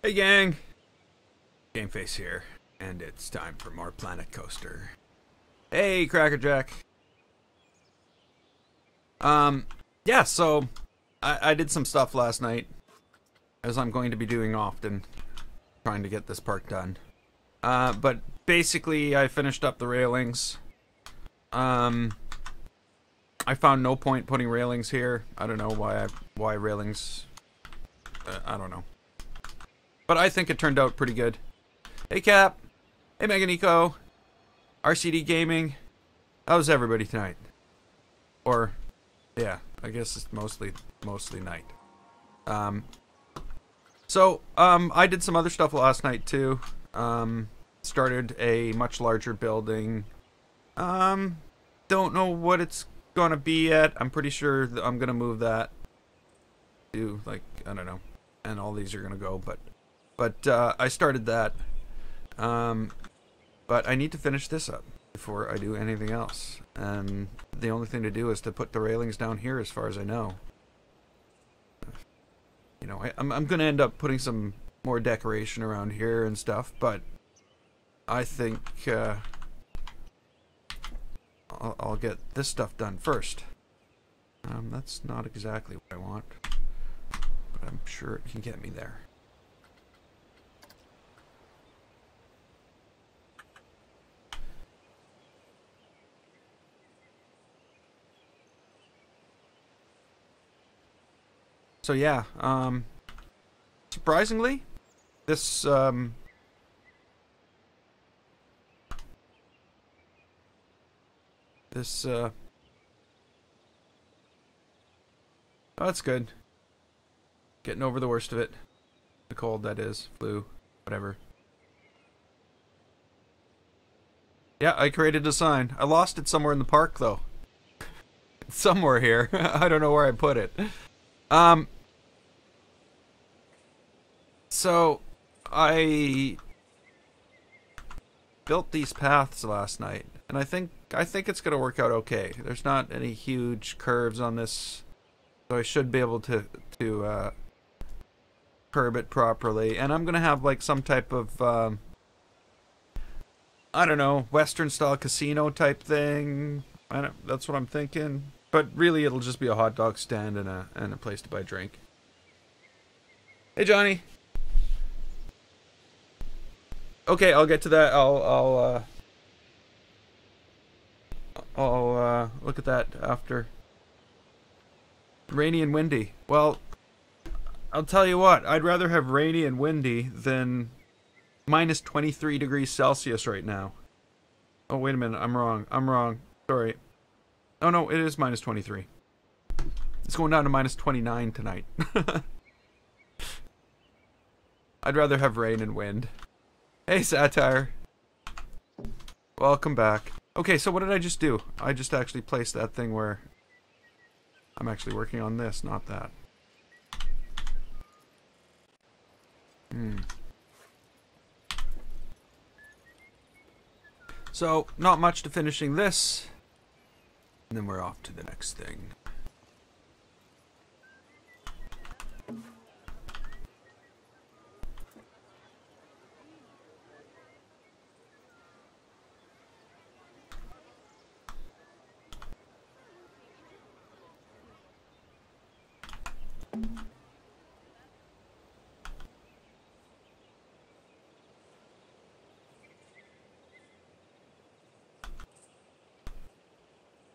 Hey gang, Gameface here, and it's time for more Planet Coaster. Hey Crackerjack. Yeah, so I did some stuff last night, as I'm going to be doing often, trying to get this park done. But basically I finished up the railings. I found no point putting railings here. I don't know why railings, I don't know. But I think it turned out pretty good. Hey Cap. Hey Meganico. RCD Gaming. How's everybody tonight? Or, yeah, I guess it's mostly night. I did some other stuff last night too. Started a much larger building. Don't know what it's gonna be yet. I'm pretty sure that I'm gonna move that to, like, I don't know, and all these are gonna go, but I started that. But I need to finish this up before I do anything else. And the only thing to do is to put the railings down here, as far as I know. You know, I'm gonna end up putting some more decoration around here and stuff, but I think I'll get this stuff done first. That's not exactly what I want, but I'm sure it can get me there. So yeah, surprisingly, this oh, that's good. Getting over the worst of it. The cold, that is. Flu. Whatever. Yeah, I created a sign. I lost it somewhere in the park, though. It's somewhere here. I don't know where I put it. So, I built these paths last night, and I think it's gonna work out okay. There's not any huge curves on this, so I should be able to curb it properly. And I'm gonna have like some type of I don't know, Western style casino type thing. That's what I'm thinking. But really, it'll just be a hot dog stand and a place to buy a drink. Hey Johnny. Okay, I'll get to that. I'll look at that after. Rainy and windy. Well, I'll tell you what. I'd rather have rainy and windy than minus 23 degrees Celsius right now. Oh, wait a minute. I'm wrong. Sorry. Oh, no. It is minus 23. It's going down to minus 29 tonight. I'd rather have rain and wind. Hey, Satire. Welcome back. Okay, so what did I just do? I just actually placed that thing where I'm actually working on this, not that. So, not much to finishing this. And then we're off to the next thing.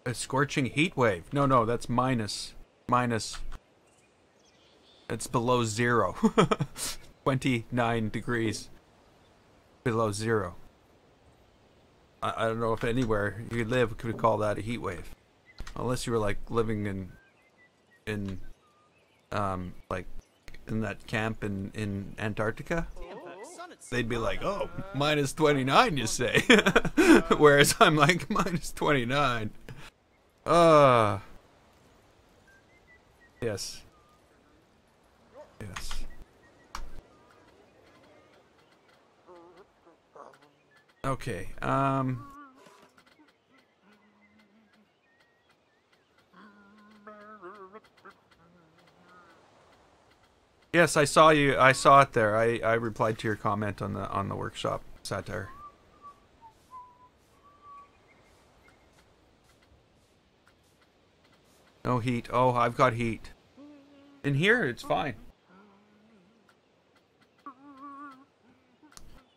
A scorching heat wave. No, that's minus. It's below zero. 29 degrees below zero. I don't know if anywhere you live could call that a heat wave, unless you were like living in like in that camp in Antarctica. They'd be like, oh, minus 29, you say? Whereas I'm like, minus 29. Yes. Yes. Okay, Yes, I saw you. I saw it there. I replied to your comment on the workshop satire. No heat. Oh, I've got heat. In here, it's fine.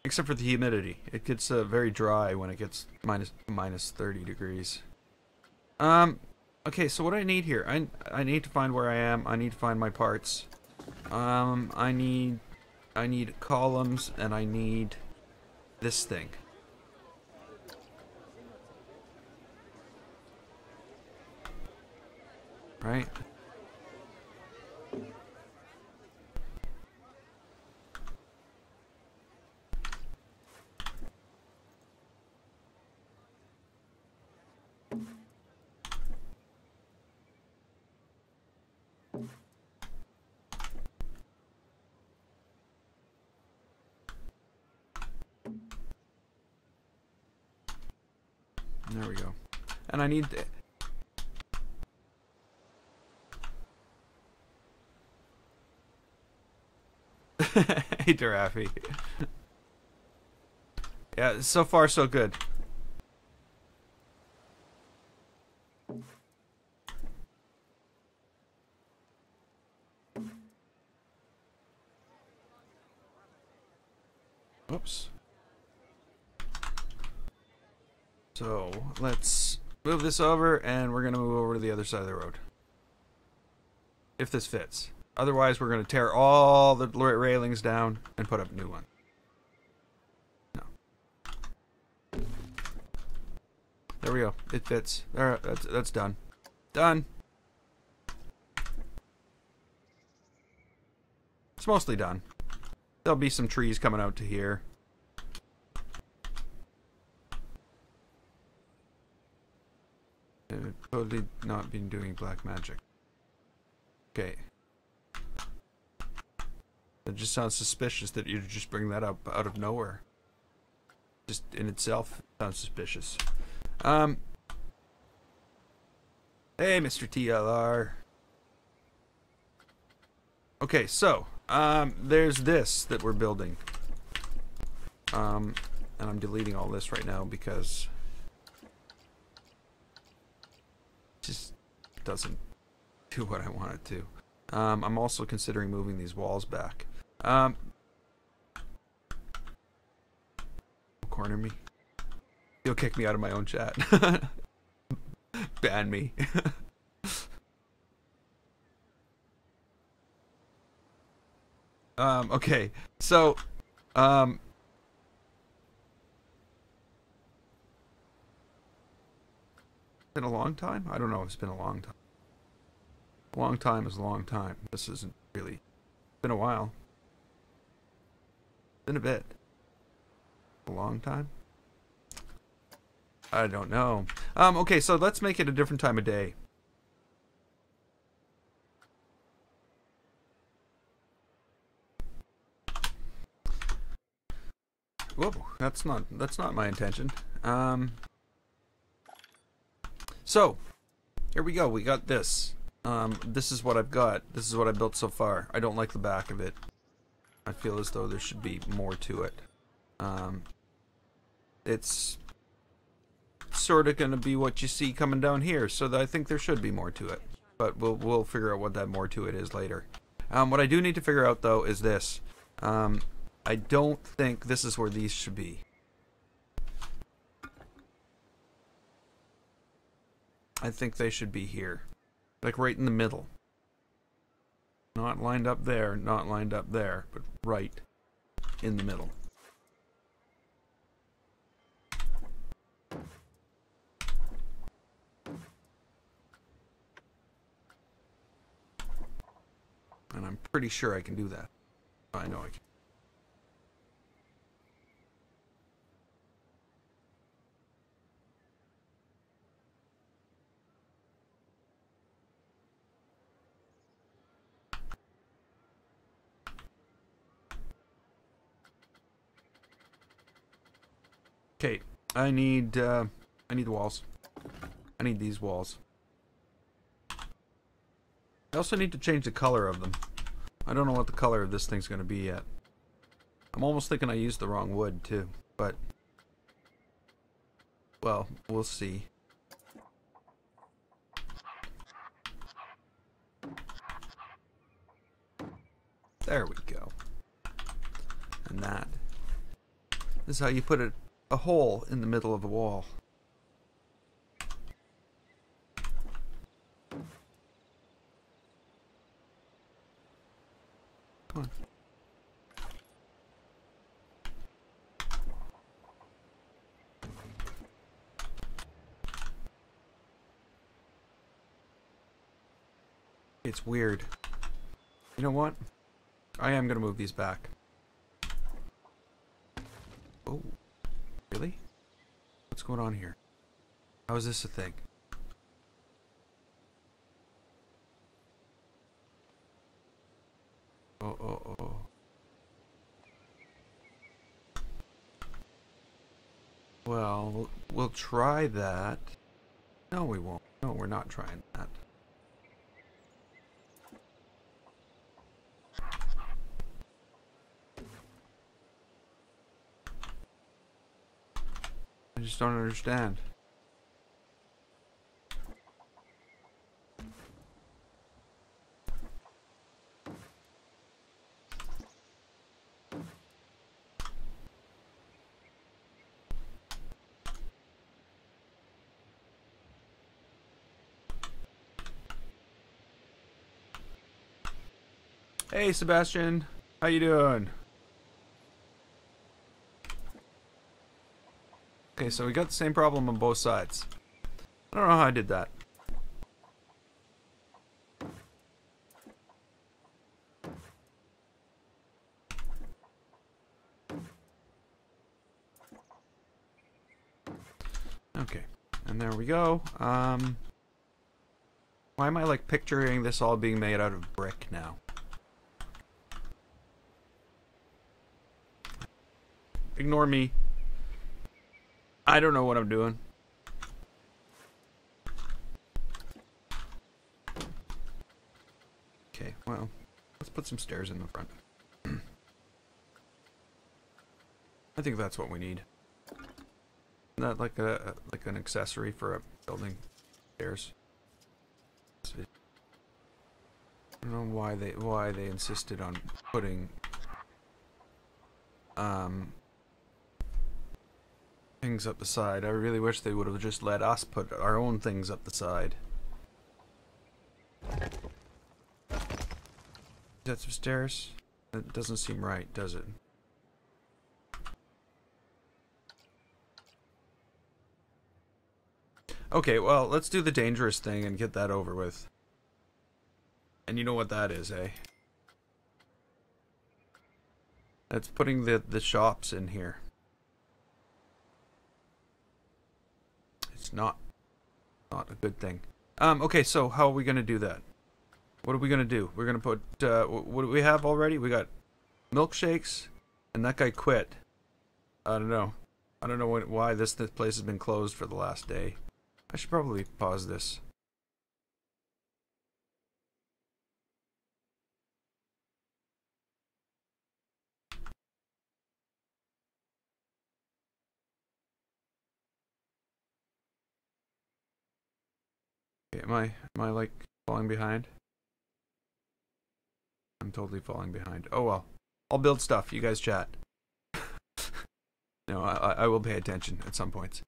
Except for the humidity. It gets very dry when it gets minus 30 degrees. Okay, so what do I need here? I need to find where I am. I need to find my parts. I need columns, and I need this thing. Right? There we go. And I need... Hey, Darafi. Yeah, so far so good. Oops. So, let's move this over, and we're going to move over to the other side of the road. If this fits. Otherwise, we're going to tear all the railings down and put up new ones. No. There we go. It fits. There, that's done. Done. It's mostly done. There'll be some trees coming out to here. Totally not been doing black magic. Okay. It just sounds suspicious that you just bring that up out of nowhere. Just in itself sounds suspicious. Hey, Mr. TLR. Okay, so there's this that we're building. And I'm deleting all this right now because it just doesn't do what I want it to. I'm also considering moving these walls back. Corner me. You'll kick me out of my own chat. Ban me. Okay, so been a long time? I don't know if it's been a long time. A long time is a long time. This isn't really been a while. Been a bit. A long time? I don't know. Okay, so let's make it a different time of day. Whoa, that's not my intention. So here we go. We got this. This is what I've got. This is what I built so far. I don't like the back of it. I feel as though there should be more to it. It's sort of going to be what you see coming down here, so I think there should be more to it. But we'll figure out what that more to it is later. What I do need to figure out though is this. I don't think this is where these should be. I think they should be here. Like right in the middle. Not lined up there, not lined up there, but right in the middle. And I'm pretty sure I can do that. I know I can. Okay, I need the walls. I need these walls. I also need to change the color of them. I don't know what the color of this thing's going to be yet. I'm almost thinking I used the wrong wood too, but well, we'll see. There we go. And that is how you put a hole in the middle of a wall. Come on. It's weird. You know what? I am gonna move these back. Oh, really? What's going on here? How is this a thing? Oh. Well, we'll try that. No, we won't. No, we're not trying that. I just don't understand. Hey, Sebastian. How you doing? Okay, so we got the same problem on both sides. I don't know how I did that. Okay, and there we go. Why am I like picturing this all being made out of brick now? Ignore me. I don't know what I'm doing. Okay, well, let's put some stairs in the front. I think that's what we need. Not like an accessory for a building. Stairs. I don't know why they insisted on putting things up the side. I really wish they would have just let us put our own things up the side. Sets of stairs? That doesn't seem right, does it? Okay, well, let's do the dangerous thing and get that over with. And you know what that is, eh? That's putting the shops in here. It's not a good thing. Okay, so how are we gonna do that? What are we gonna do? We're gonna put, what do we have already? We got milkshakes, and that guy quit. I don't know. I don't know why this place has been closed for the last day. I should probably pause this. Okay, am I like falling behind? I'm totally falling behind. Oh well. I'll build stuff. You guys chat. No, I will pay attention at some points.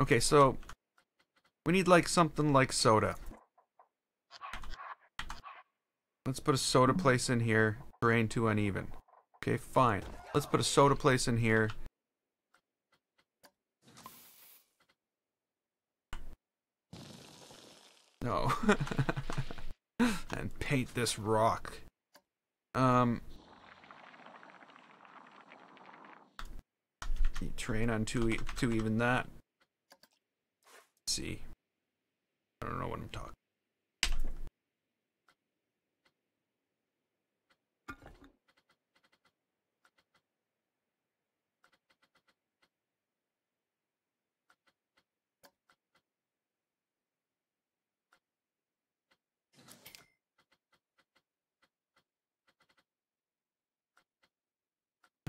Okay, so we need like something like soda. Let's put a soda place in here. Terrain too uneven. Okay, fine. Let's put a soda place in here. No. And paint this rock. Terrain on too even that. Let's see. I don't know what I'm talking.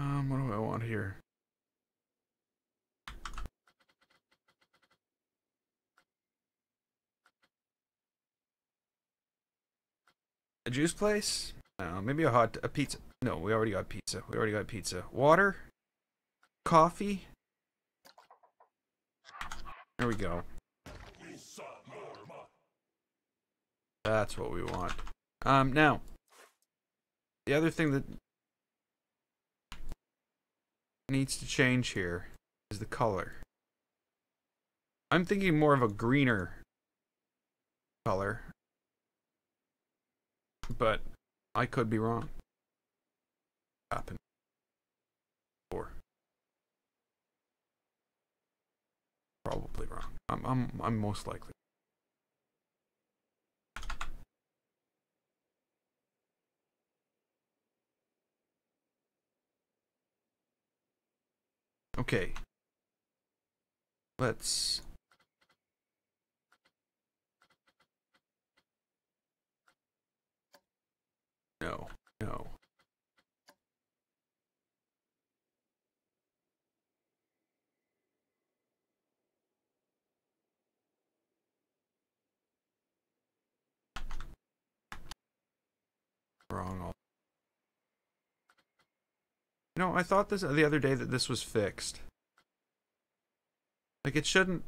What do I want here? A juice place? Maybe a pizza. No, we already got pizza. We already got pizza. Water? Coffee? There we go. That's what we want. Now, the other thing that needs to change here is the color. I'm thinking more of a greener color, but I could be wrong. Happen. Or probably wrong. I'm most likely. Okay. Let's... No. No. Wrong. You know, I thought this the other day that this was fixed. Like, it shouldn't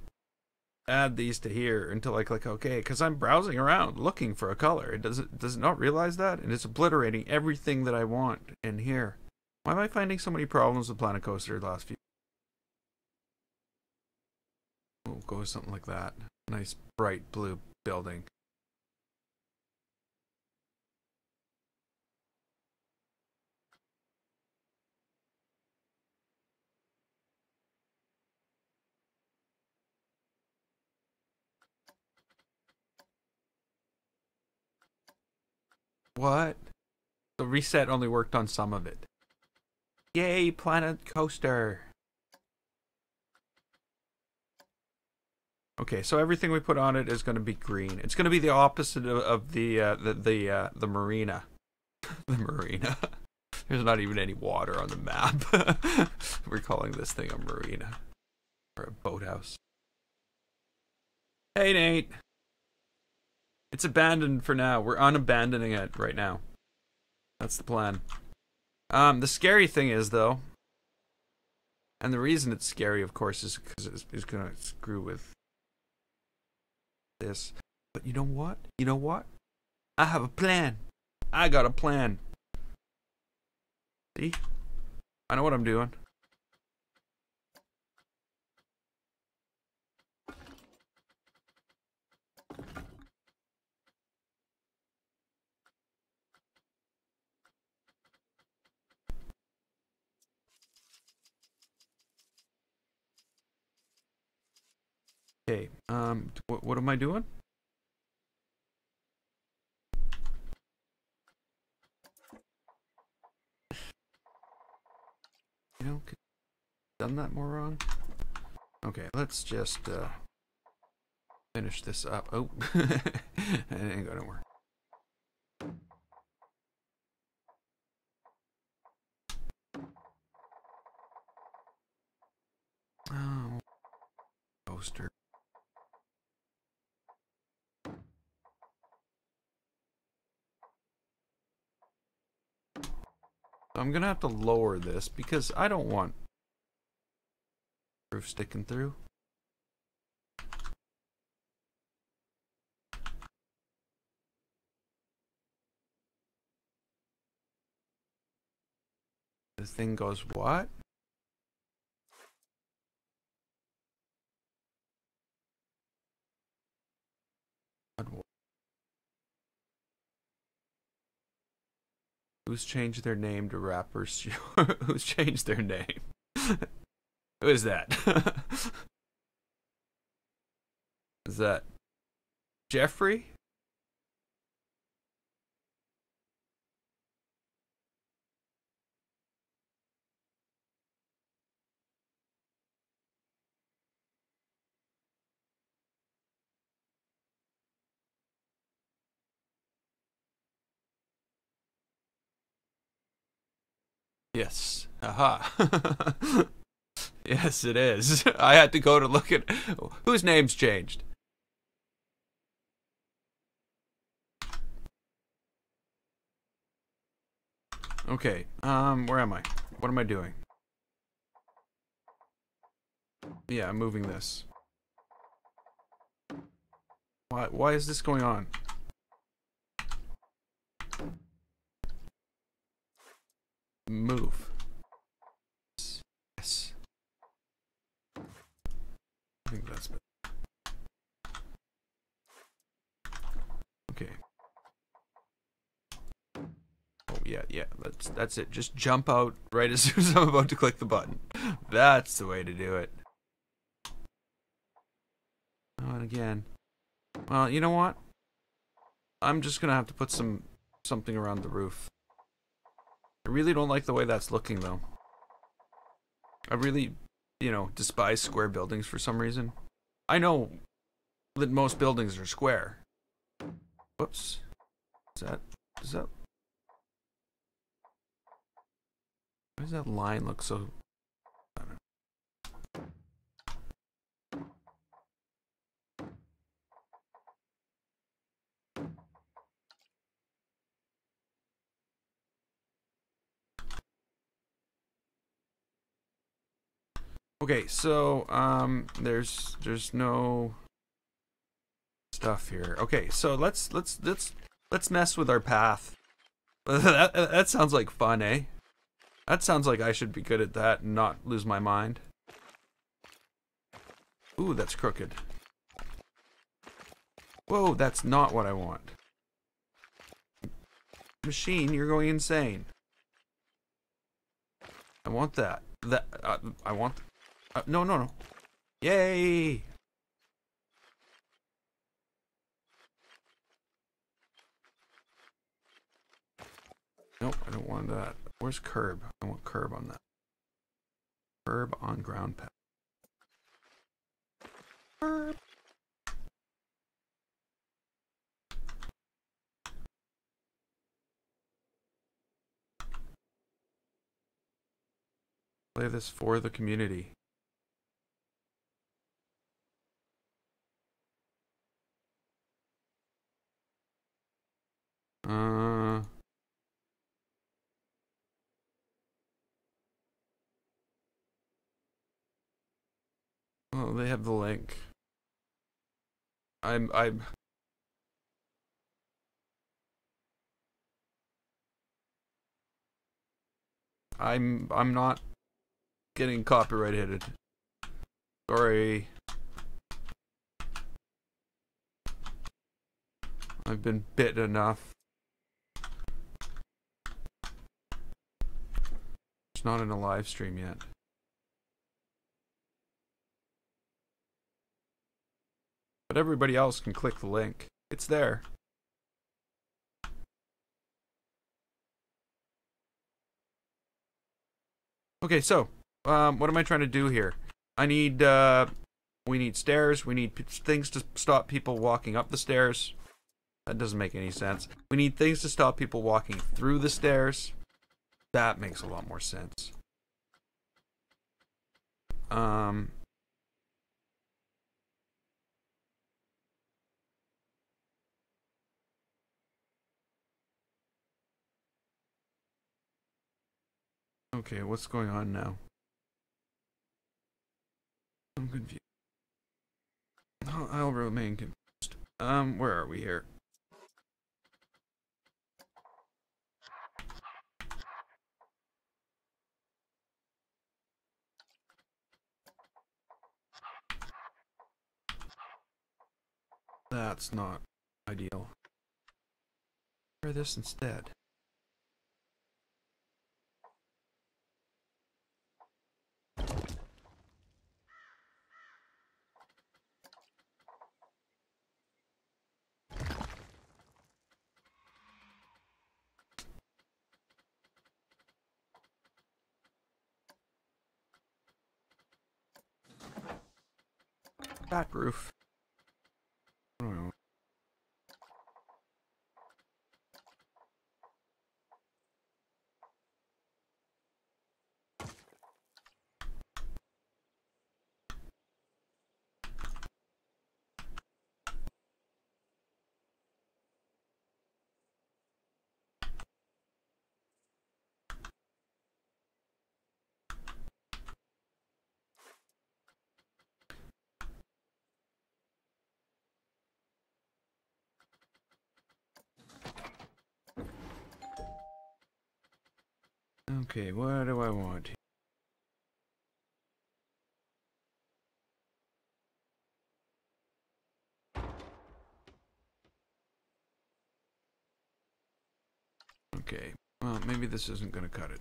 add these to here until I click OK, because I'm browsing around looking for a color. Does it not realize that? And it's obliterating everything that I want in here. Why am I finding so many problems with Planet Coaster the last few? We'll go with something like that. Nice bright blue building. What? The reset only worked on some of it. Yay, Planet Coaster! Okay, so everything we put on it is going to be green. It's going to be the opposite of the marina. The marina. There's not even any water on the map. We're calling this thing a marina. Or a boathouse. Hey, Nate! It's abandoned for now. We're unabandoning it right now. That's the plan. The scary thing is, though, and the reason it's scary, of course, is because it's going to screw with this. But you know what? You know what? I have a plan. I got a plan. See? I know what I'm doing. Okay, what am I doing? You know, could have done that more wrong. Okay, let's just finish this up. Oh, it ain't gonna work. Oh, poster. I'm gonna have to lower this because I don't want roof sticking through. This thing goes what? Who's changed their name to rappers? Who's changed their name? Who is that? Is that Jeffrey? Yes. Aha. Yes, it is. I had to go to look at whose name's changed. Okay, where am I? What am I doing? Yeah, I'm moving this. Why is this going on? Move. Yes. I think that's better. Okay. Oh yeah. That's it. Just jump out right as soon as I'm about to click the button. That's the way to do it. Oh, and again. Well, you know what? I'm just gonna have to put something around the roof. I really don't like the way that's looking though. I really, despise square buildings for some reason. I know that most buildings are square. Whoops. Is that why does that line look so I don't know. Okay, so there's no stuff here. Okay, so let's mess with our path. That sounds like fun, eh? That sounds like I should be good at that and not lose my mind. Ooh, that's crooked. Whoa, that's not what I want. Machine, you're going insane. I want that. I want. No. Yay! Nope, I don't want that. Where's curb? I want curb on that. Curb on ground path. Curb. Play this for the community. Oh, they have the link. I'm not getting copyright hit. Sorry. I've been bit enough. It's not in a live stream yet. But everybody else can click the link. It's there. Okay, so what am I trying to do here? I need we need stairs. We need things to stop people walking up the stairs. That doesn't make any sense. We need things to stop people walking through the stairs. That makes a lot more sense. Okay, what's going on now? I'm confused. I'll remain confused. Where are we here? That's not ideal. Try this instead. Back roof. I don't know. Okay, what do I want? Okay, well, maybe this isn't gonna cut it.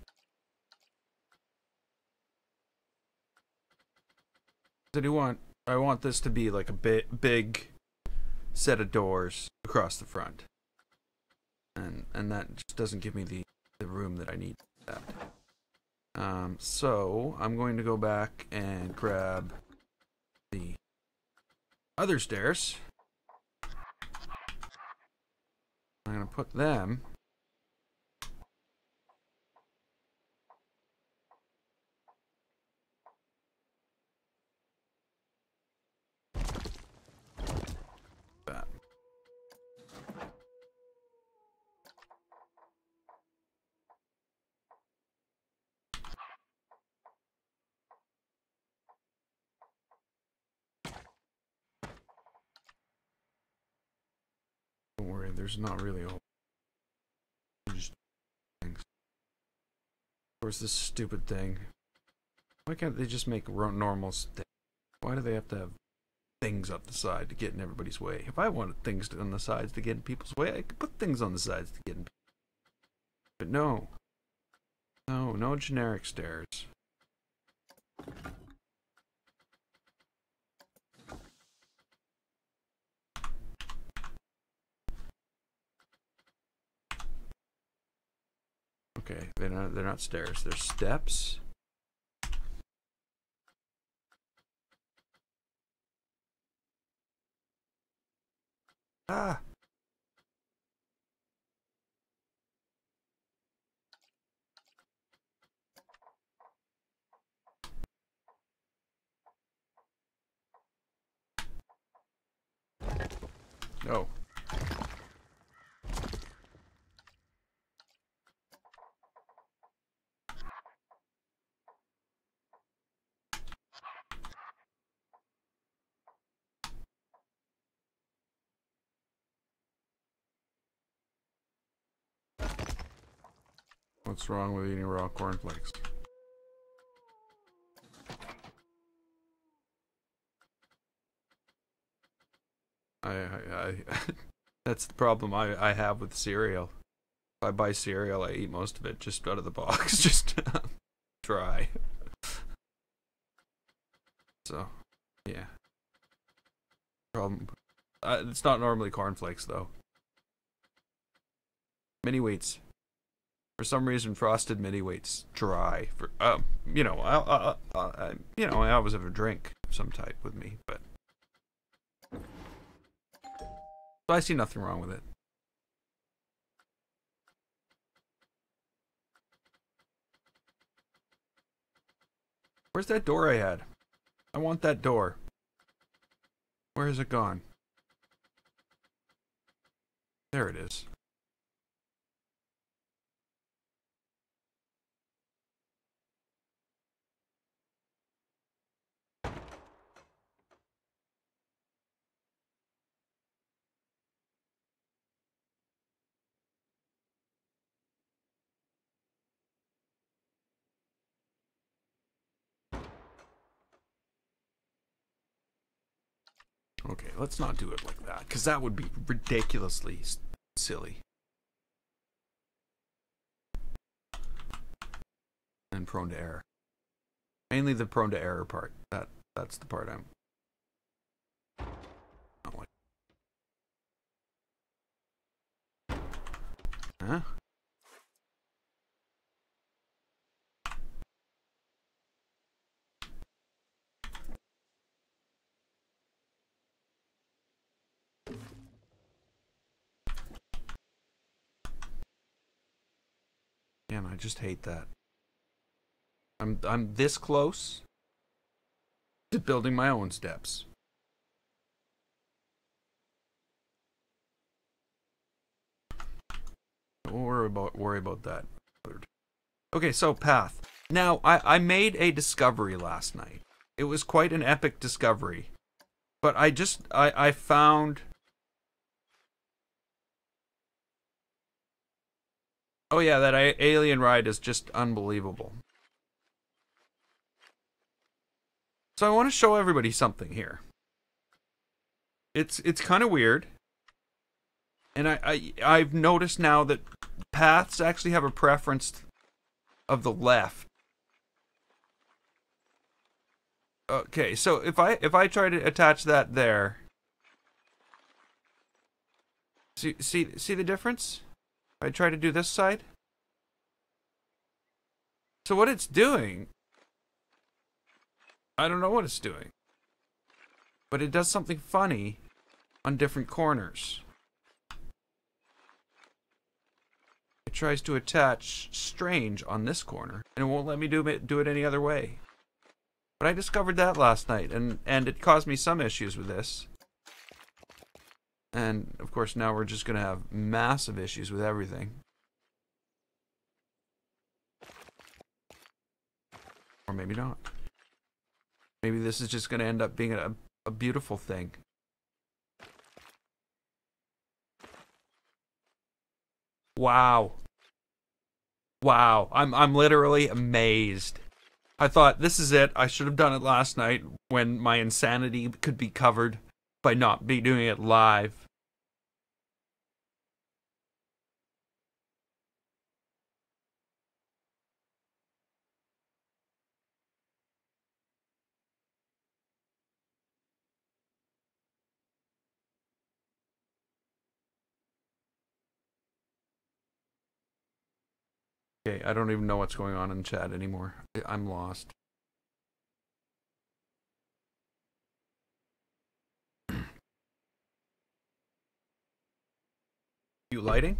I want this to be like a big set of doors across the front. And that just doesn't give me the room that I need for that. So I'm going to go back and grab the other stairs. I'm gonna put them that. Don't worry, there's not really a whole just things. Of course, this stupid thing. Why can't they just make normal things? Why do they have to have things up the side to get in everybody's way? If I wanted things on the sides to get in people's way, I could put things on the sides to get in. But no. No generic stairs. Okay, they're not stairs. They're steps. Ah. No. What's wrong with eating raw cornflakes? I that's the problem I have with cereal. If I buy cereal, I eat most of it just out of the box, just dry. So, yeah. Problem. It's not normally cornflakes though. Mini wheats. For some reason, frosted mini wheats dry. For you know, I always have a drink of some type with me, but so I see nothing wrong with it. Where's that door I had? I want that door. Where has it gone? There it is. Okay, let's not do it like that, because that would be ridiculously silly. And prone to error. Mainly the prone to error part. That's the part I'm not like. Huh? Man, I just hate that. I'm this close to building my own steps. We'll worry about that. Okay, so path. Now I made a discovery last night. It was quite an epic discovery, but I found Oh yeah, that alien ride is just unbelievable. So I want to show everybody something here. It's kind of weird. And I've noticed now that paths actually have a preference of the left. Okay, so if I try to attach that there, see the difference? If I try to do this side. So what it's doing, I don't know what it's doing, but it does something funny on different corners. It tries to attach strange on this corner, and it won't let me do it any other way. But I discovered that last night, and it caused me some issues with this. And, of course, now we're just going to have massive issues with everything. Or maybe not. Maybe this is just going to end up being a beautiful thing. Wow. Wow. I'm literally amazed. I thought, this is it. I should have done it last night when my insanity could be covered by not be doing it live. Okay, I don't even know what's going on in chat anymore. I'm lost. You lighting?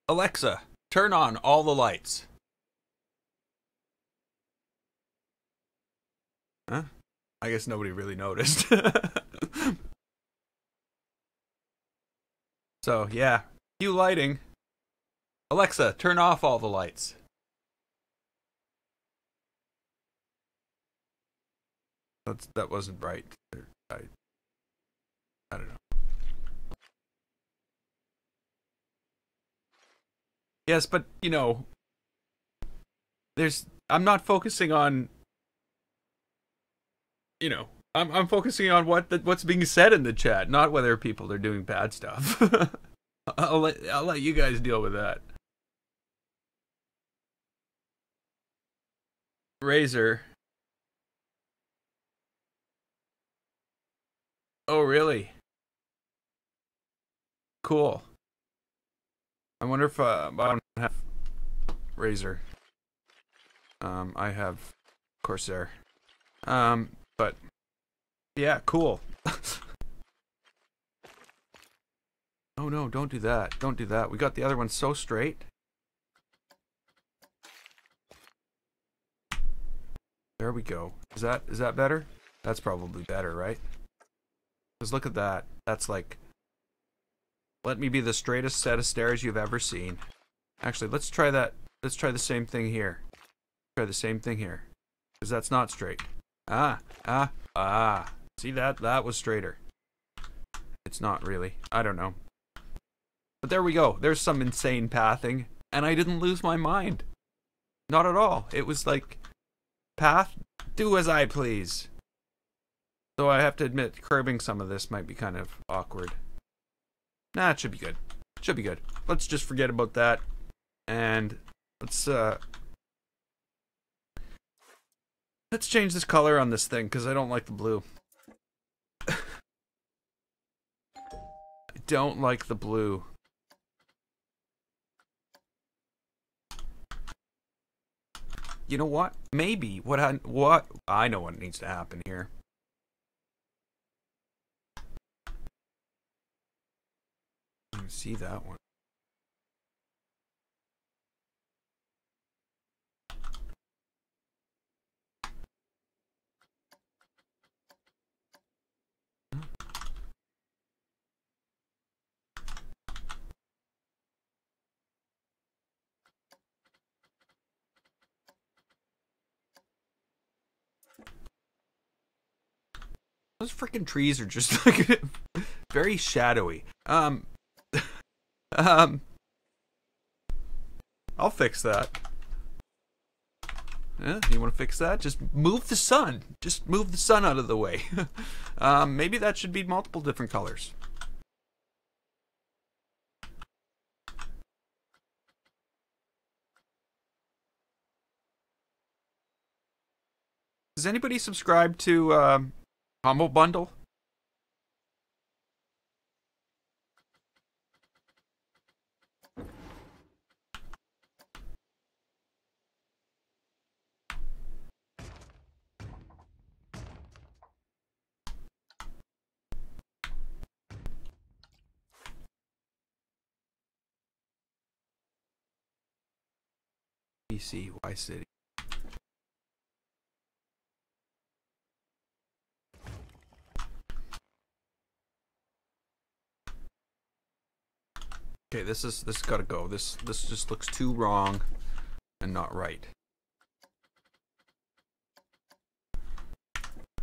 Alexa, turn on all the lights. Huh? I guess nobody really noticed. So, yeah. You lighting. Alexa, turn off all the lights. That wasn't right. I don't know. Yes, but you know, I'm not focusing on, you know, I'm focusing on what's being said in the chat, not whether people are doing bad stuff. I'll let you guys deal with that. Razor. Oh, really? Cool. I wonder if I don't have Razor. I have Corsair. But yeah, cool. Oh no, don't do that. Don't do that. We got the other one so straight. There we go. Is that better? That's probably better, right? Because look at that. That's like, let me be the straightest set of stairs you've ever seen. Actually, let's try that. Let's try the same thing here. Try the same thing here. Because that's not straight. See that? That was straighter. It's not really. I don't know. But there we go. There's some insane pathing. And I didn't lose my mind. Not at all. It was like, path, do as I please. Though I have to admit, curbing some of this might be kind of awkward. Nah, it should be good. It should be good. Let's just forget about that. And let's change this color on this thing, because I don't like the blue. I don't like the blue. You know what? Maybe what I know what needs to happen here. You can see that one. Those freaking trees are just like very shadowy. um, I'll fix that. Yeah, you want to fix that? Just move the sun. Just move the sun out of the way. Maybe that should be multiple different colors. Does anybody subscribe to Humble Bundle? BC, Y City. Okay, this gotta go. This just looks too wrong and not right.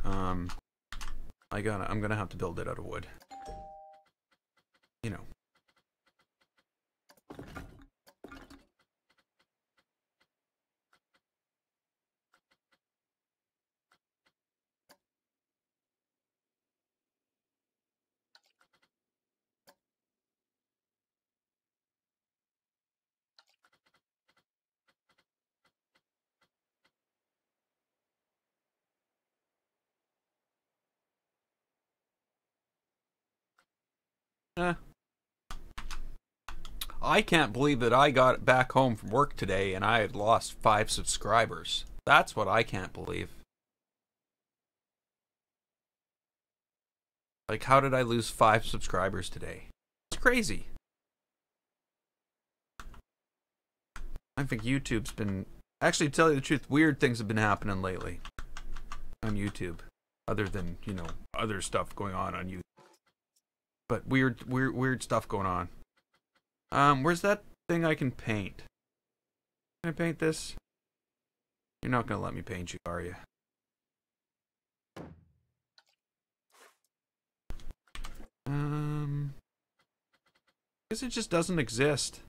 I'm gonna have to build it out of wood. You know. I can't believe that I got back home from work today and I had lost 5 subscribers. That's what I can't believe. Like, how did I lose 5 subscribers today? It's crazy. I think YouTube's been... Actually, to tell you the truth, weird things have been happening lately on YouTube. Other than, you know, other stuff going on YouTube. But weird stuff going on. Where's that thing I can paint? Can I paint this? You're not gonna let me paint you, are you? I guess it just doesn't exist.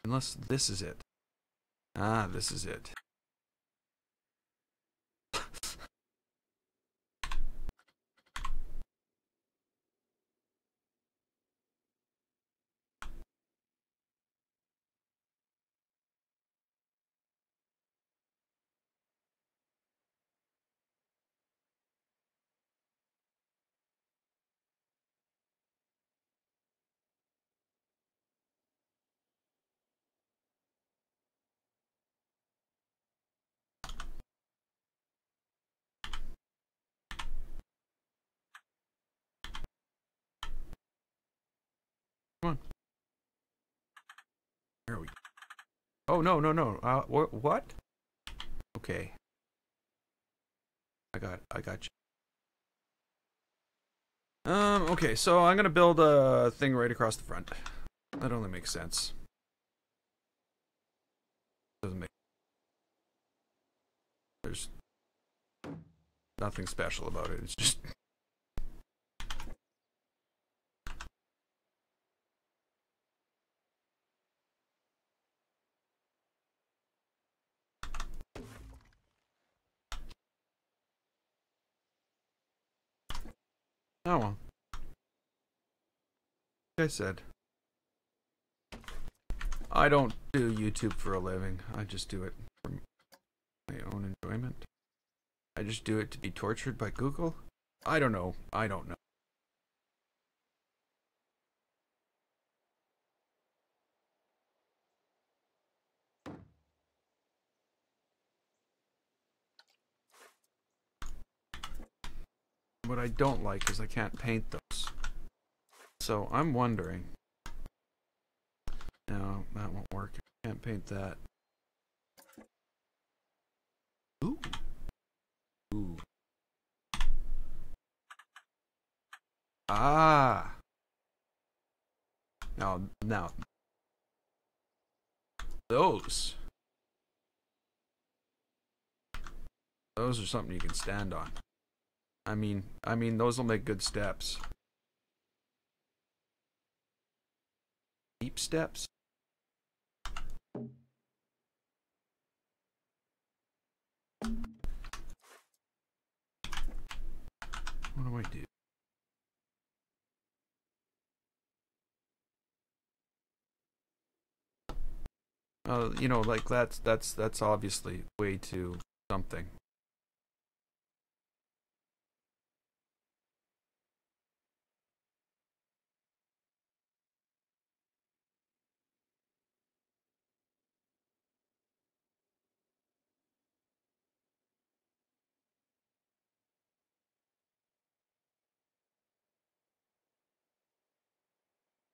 Unless this is it. Ah, this is it. Come on. There we go. Oh, no. What? Okay. I got you. Okay, so I'm gonna build a thing right across the front. That only makes sense. Doesn't make... There's nothing special about it. It's just... Oh well. Like I said, I don't do YouTube for a living. I just do it for my own enjoyment. I just do it to be tortured by Google. I don't know. What I don't like is I can't paint those. So I'm wondering. No, that won't work. I can't paint that. Ooh. Ooh. Ah. Now, those are something you can stand on. I mean, those will make good steps. Deep steps. What do I do? You know, like that's obviously way too something.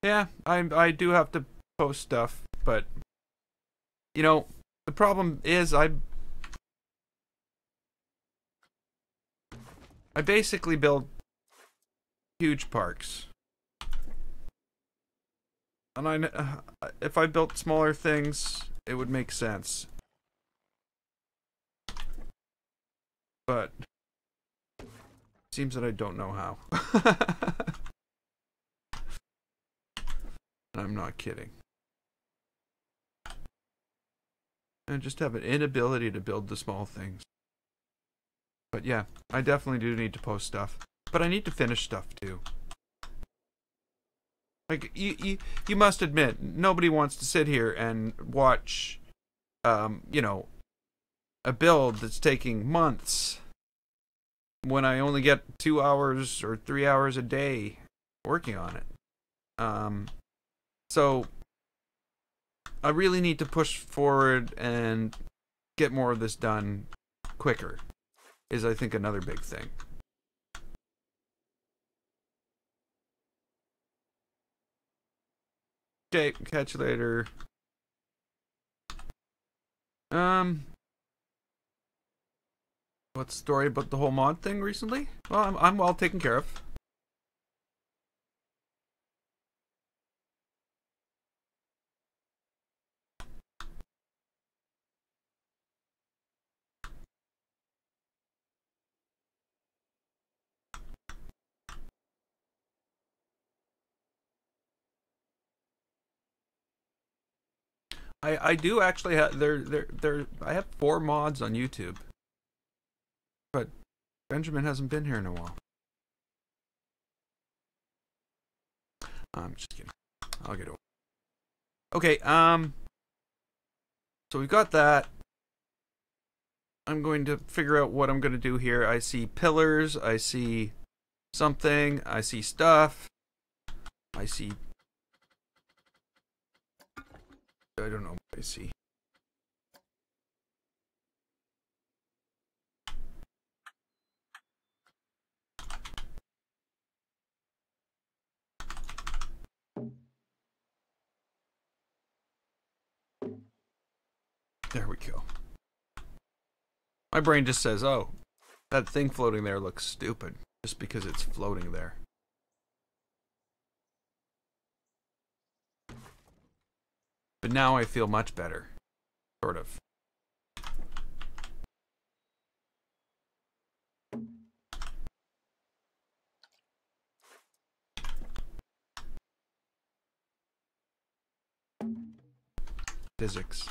Yeah, I do have to post stuff, but you know, the problem is I basically build huge parks. And if I built smaller things, it would make sense. But it seems that I don't know how. I'm not kidding. I just have an inability to build the small things. But yeah, I definitely do need to post stuff. But I need to finish stuff too. Like, you must admit, nobody wants to sit here and watch, you know, a build that's taking months when I only get 2 hours or 3 hours a day working on it. So I really need to push forward and get more of this done quicker, is I think another big thing. Okay, catch you later. What's the story about the whole mod thing recently? Well, I'm well taken care of. I do actually have I have 4 mods on YouTube. But Benjamin hasn't been here in a while. I'm just kidding. I'll get over. Okay, so we've got that. I'm going to figure out what I'm going to do here. I see pillars, I see something, I see stuff. I see, I don't know what I see. There we go. My brain just says, oh, that thing floating there looks stupid just because it's floating there. But now I feel much better. Sort of. Physics.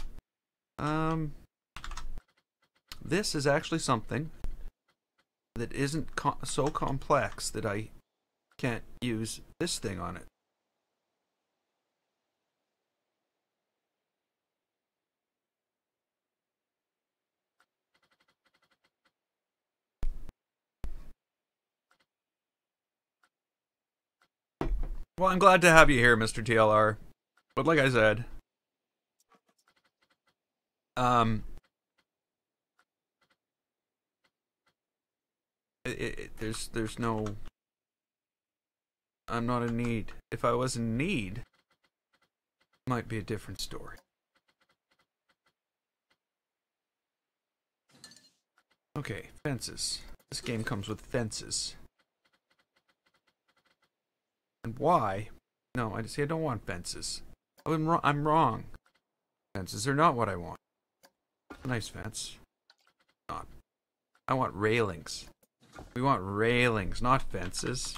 This is actually something that isn't so complex that I can't use this thing on it. Well, I'm glad to have you here, Mr. TLR. But like I said, there's no, I'm not in need. If I was in need, it might be a different story. Okay, fences. This game comes with fences. And why? No, I don't want fences. I'm wrong. Fences are not what I want. A nice fence. Not. I want railings. We want railings, not fences.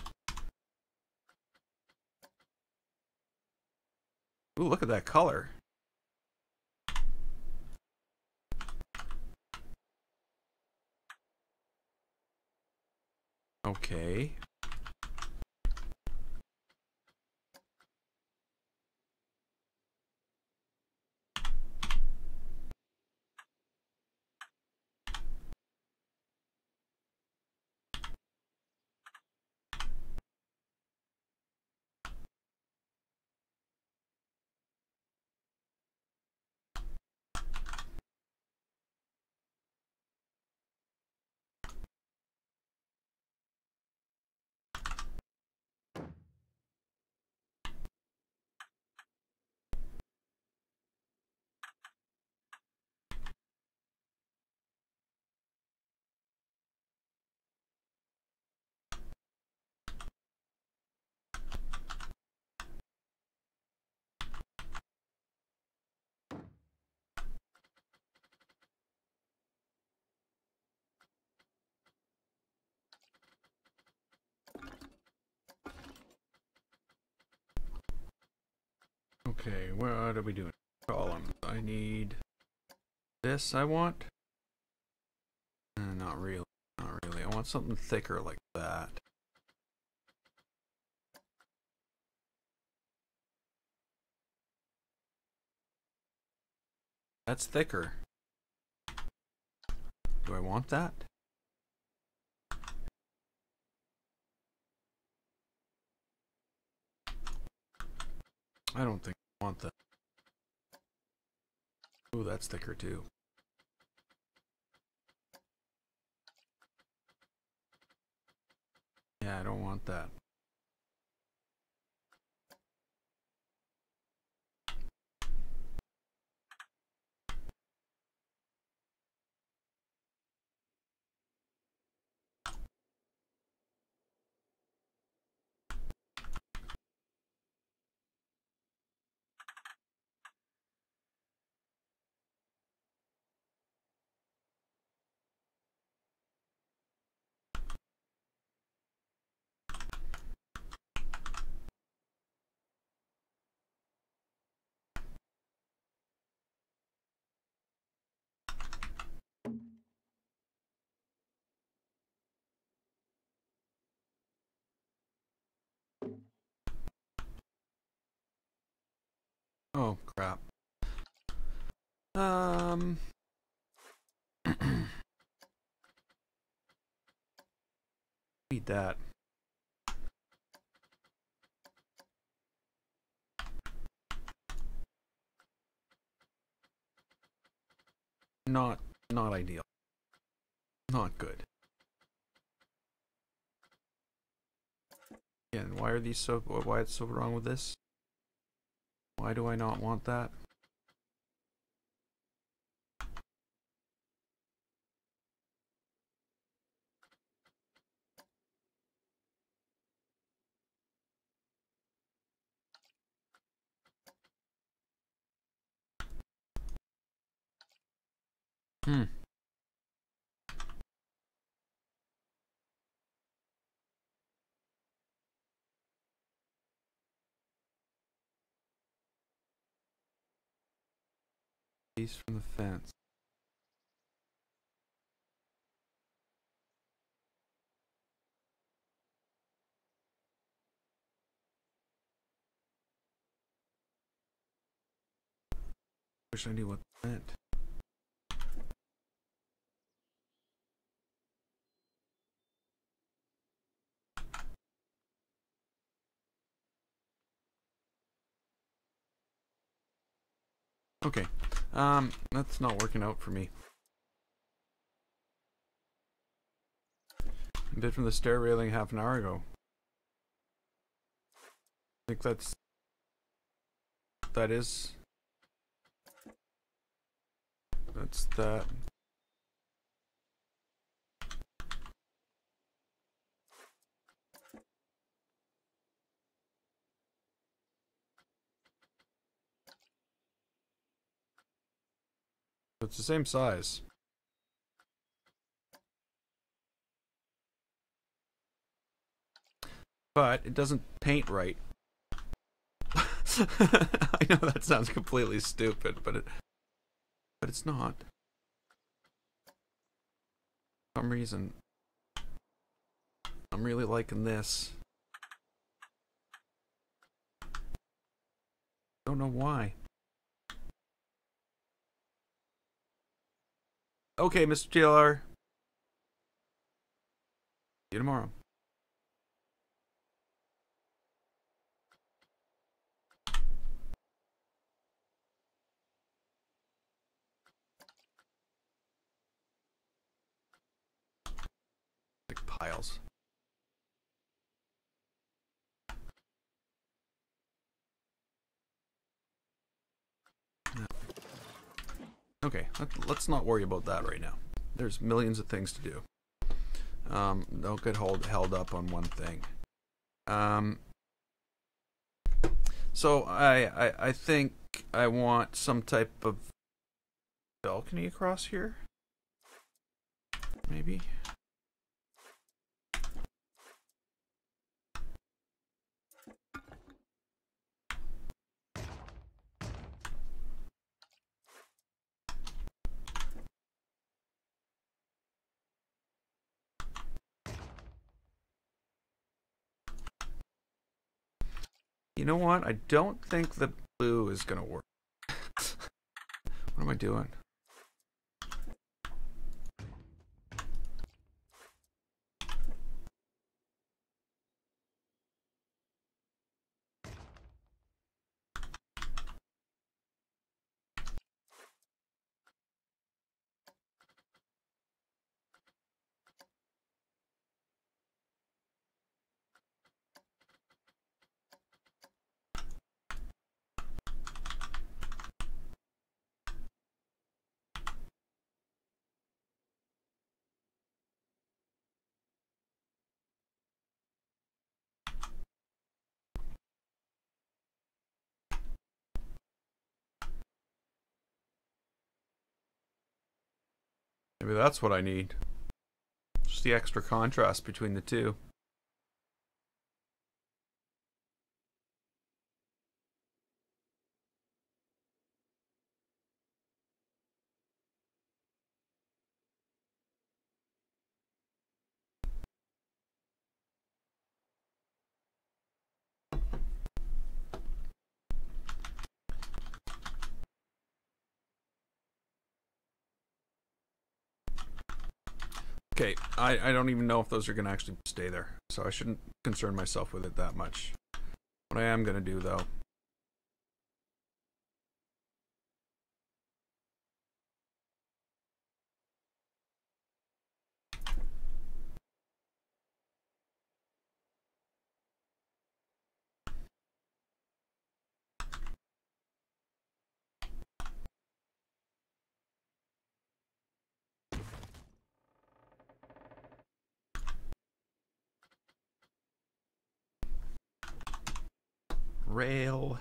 Ooh, look at that color. Okay. Okay, what are we doing? Columns. I need this. I want. Not really. Not really. I want something thicker like that. That's thicker. Do I want that? I don't think I want that. Ooh, that's thicker too. Yeah, I don't want that. Oh, crap. Need that. Not ideal. Not good. Again, why are these so? Why it's so wrong with this? Why do I not want that? Hmm. Piece from the fence. Wish I knew what that meant. Okay. That's not working out for me. I did from the stair railing half an hour ago. I think that is that's that. It's the same size. But it doesn't paint right. I know that sounds completely stupid, but it's not. For some reason, I'm really liking this. Don't know why. Okay, Mr. TLR. See you tomorrow. Big piles. No. Okay, let's not worry about that right now. There's millions of things to do. Don't get held up on one thing. So I think I want some type of balcony across here. Maybe. You know what? I don't think the blue is gonna work. What am I doing? Maybe that's what I need. Just the extra contrast between the two. Okay, I don't even know if those are going to actually stay there, so I shouldn't concern myself with it that much. What I am going to do, though... Rail...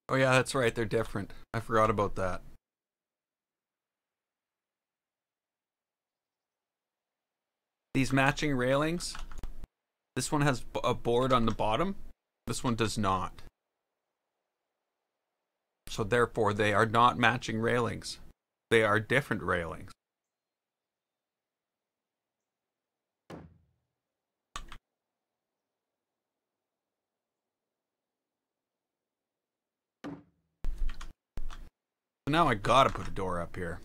Oh yeah, that's right, they're different. I forgot about that. These matching railings, this one has a board on the bottom, this one does not. So therefore they are not matching railings. They are different railings. Now I gotta put a door up here.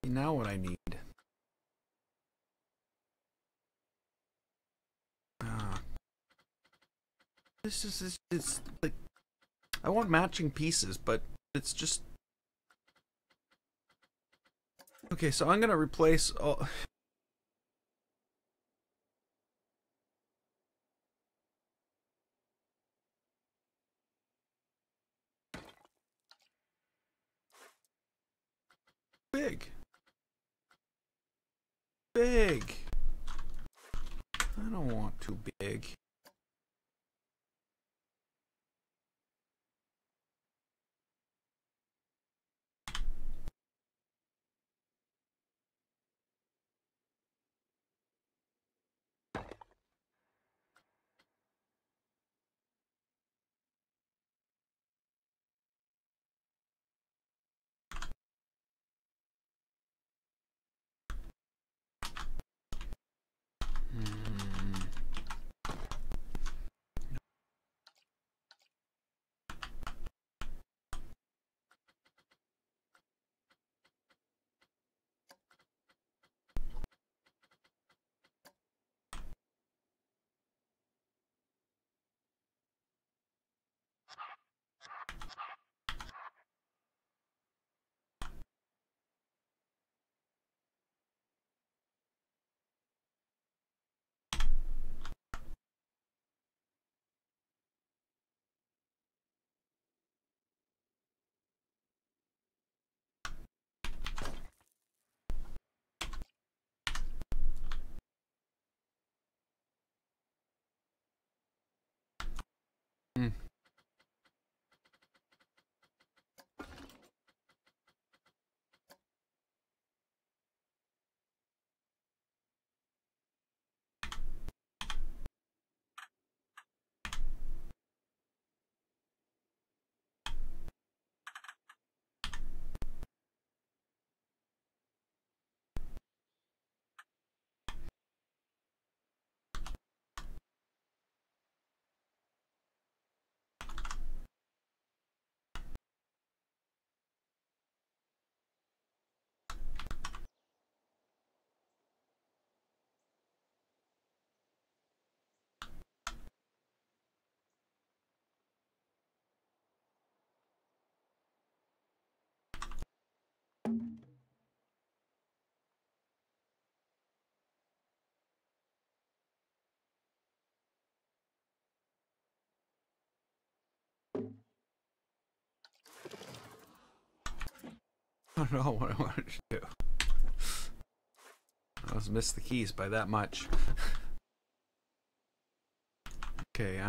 Now what I need. This is it's like I want matching pieces, but it's just okay. So I'm gonna replace all. Big. Big. I don't want too big. Mm. I don't know what I wanted to do. I was missed the keys by that much. Okay,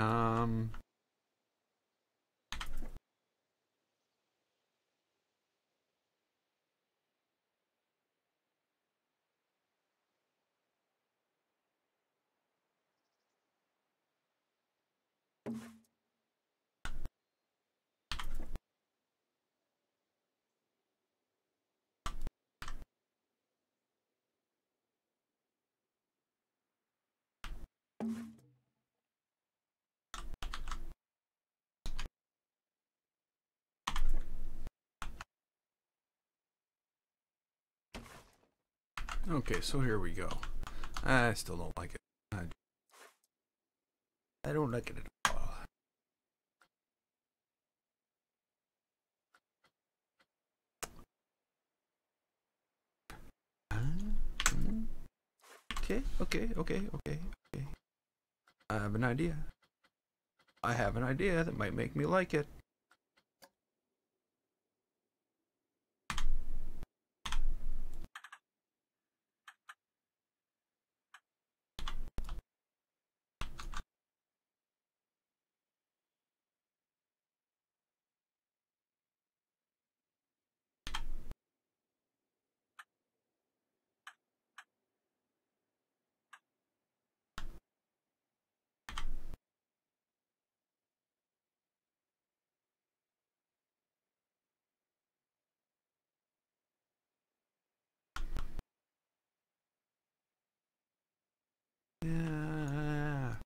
okay, so here we go. I still don't like it. I don't like it at all. Okay, okay, okay, okay, okay. I have an idea. I have an idea that might make me like it. Yeah.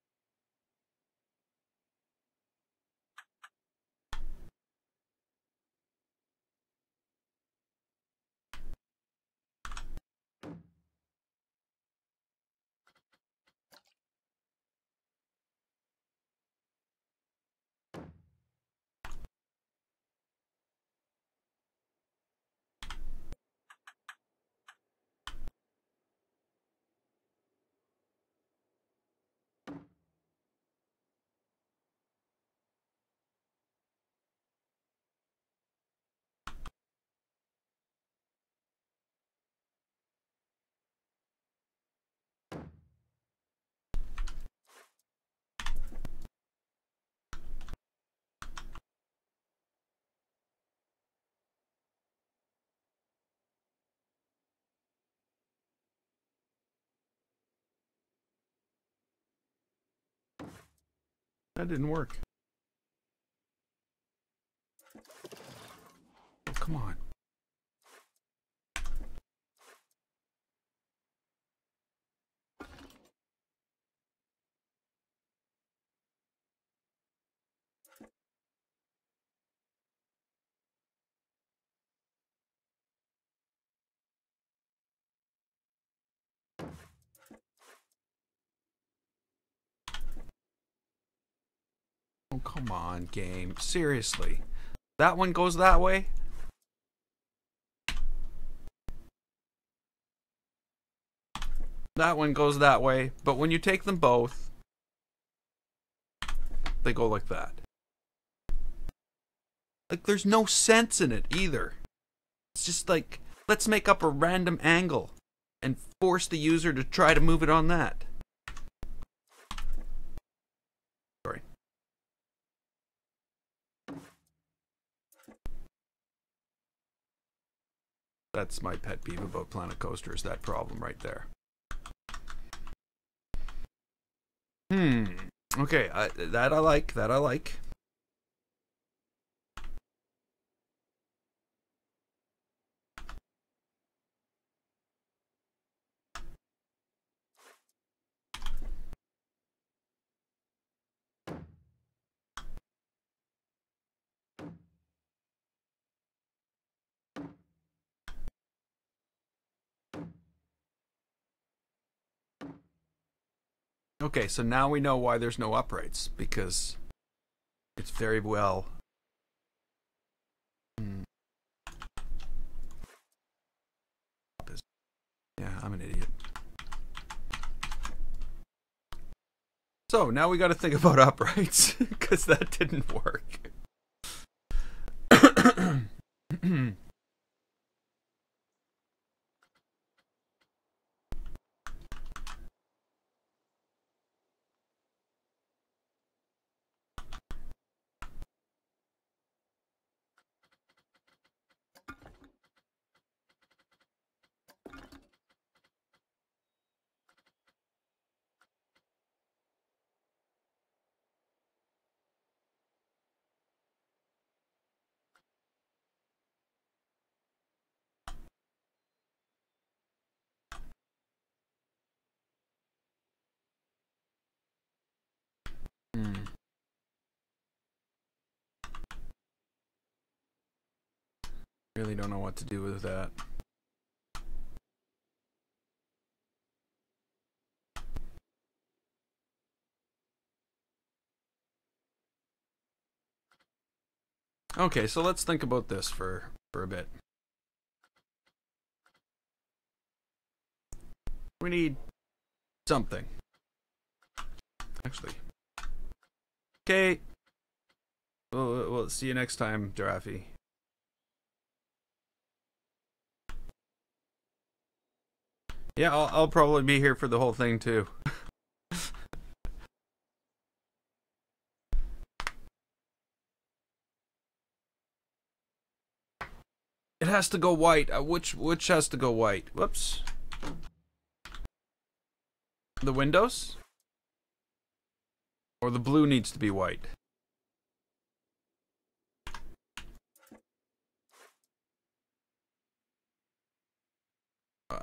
That didn't work. Oh, come on. Oh, come on, game. Seriously. That one goes that way? That one goes that way, but when you take them both, they go like that. Like, there's no sense in it either. It's just like, let's make up a random angle and force the user to try to move it on that. Sorry. That's my pet peeve about Planet Coaster, is that problem right there. Okay, that I like, that I like. Okay, so now we know why there's no uprights, because it's very well... Yeah, I'm an idiot. So, now we gotta think about uprights, because that didn't work. Really don't know what to do with that. Okay, so let's think about this for a bit. We need something. Actually. Okay. We'll see you next time, Giraffe. Yeah, I'll probably be here for the whole thing too. It has to go white. Which has to go white? Whoops. The windows? Or the blue needs to be white?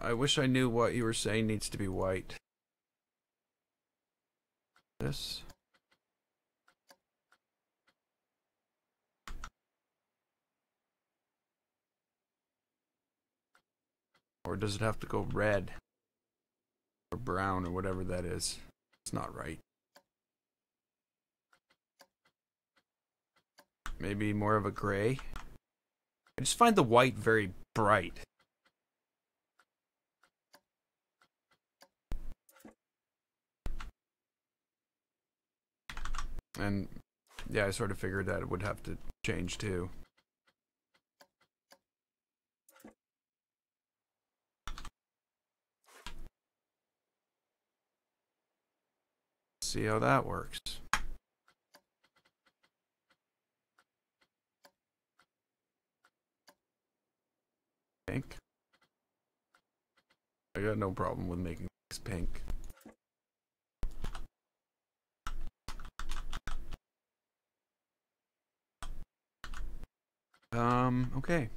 I wish I knew what you were saying needs to be white. This. Or does it have to go red? Or brown or whatever that is. It's not right. Maybe more of a gray. I just find the white very bright. And yeah, I sort of figured that it would have to change too. See how that works. Pink. I got no problem with making this pink. Okay.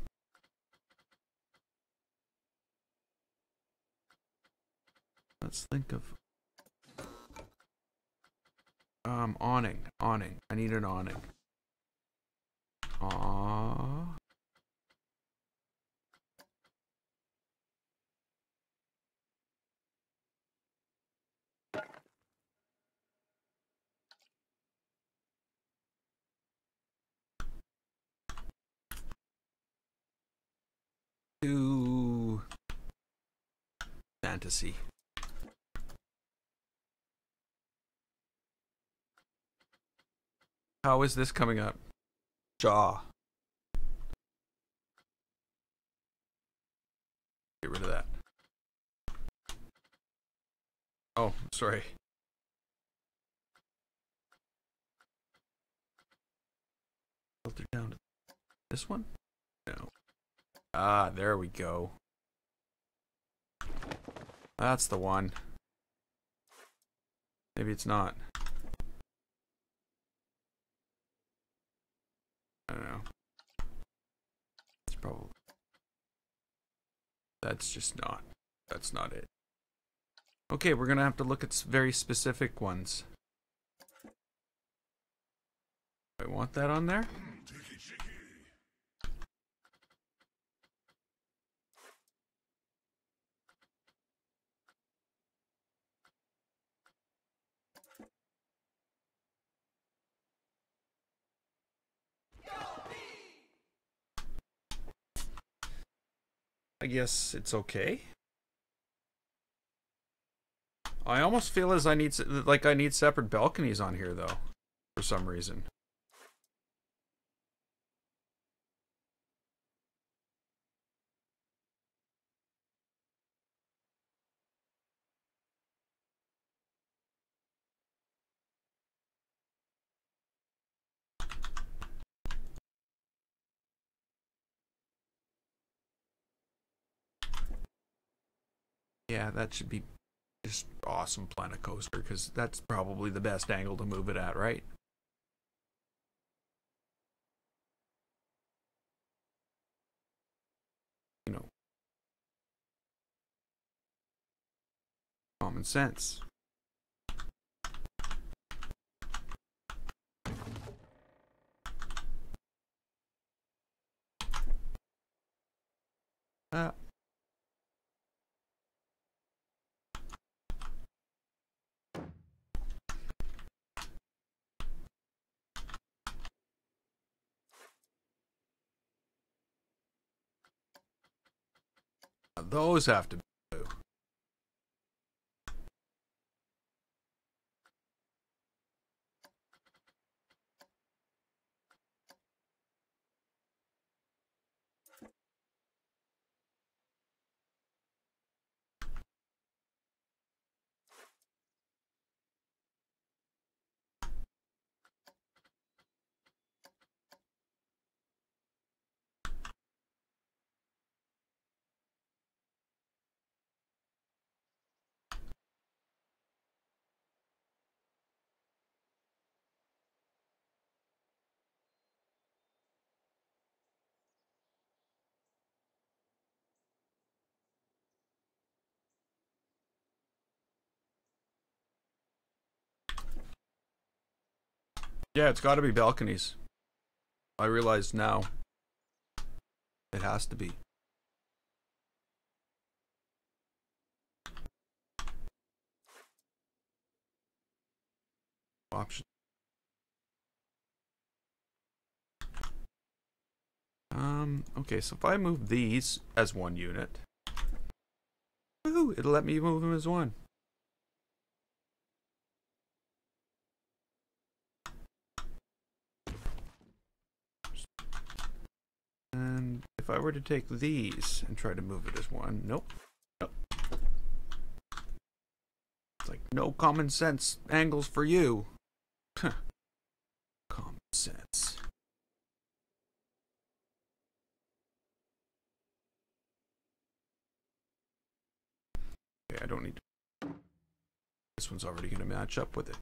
Let's think of awning. I need an awning. Aww. To fantasy. How is this coming up? Jaw. Get rid of that. Oh, sorry. Filter down to this one? No. Ah, there we go. That's the one. Maybe it's not. I don't know. It's probably... That's just not. That's not it. Okay, we're gonna have to look at very specific ones. I want that on there? I guess it's okay. I almost feel as I need separate balconies on here though, for some reason. Yeah, that should be just awesome Planet Coaster, because that's probably the best angle to move it at, right? You know, common sense. Those have to be blue. Yeah, it's got to be balconies. I realize now. It has to be. Option. Okay, so if I move these as one unit, woohoo, it'll let me move them as one. And if I were to take these and try to move it as one, nope. Nope. It's like no common sense angles for you. Common sense. Okay, I don't need to. This one's already going to match up with it.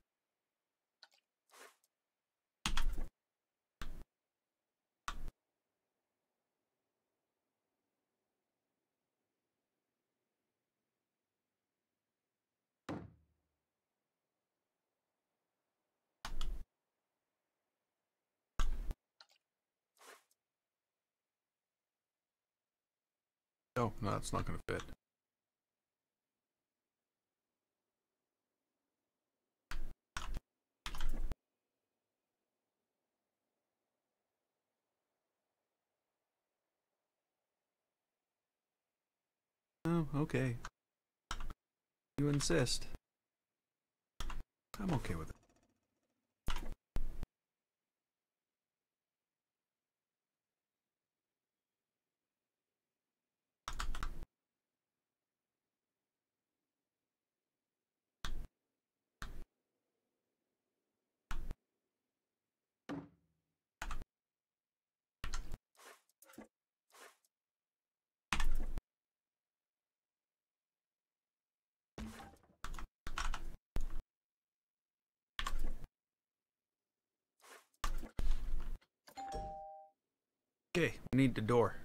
Oh, no, that's not going to fit. Oh, okay. You insist. I'm okay with it. Okay, we need the door.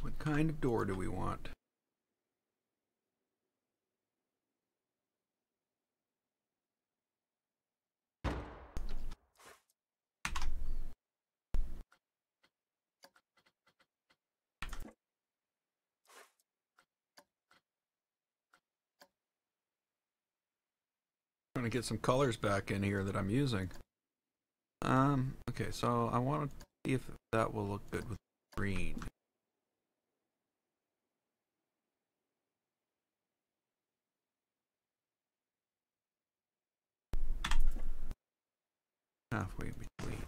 What kind of door do we want? Trying to get some colors back in here that I'm using. Okay, so I want to see if that will look good with green. Halfway in between.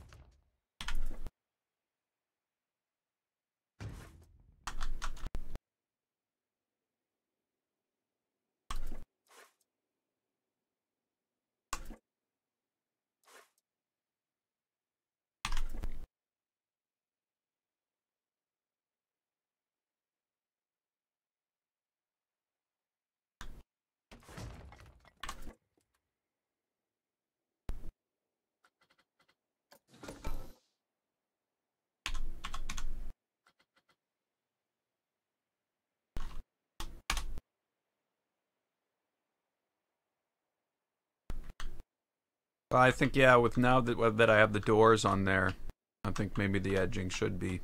I think, yeah, with now that I have the doors on there, I think maybe the edging should be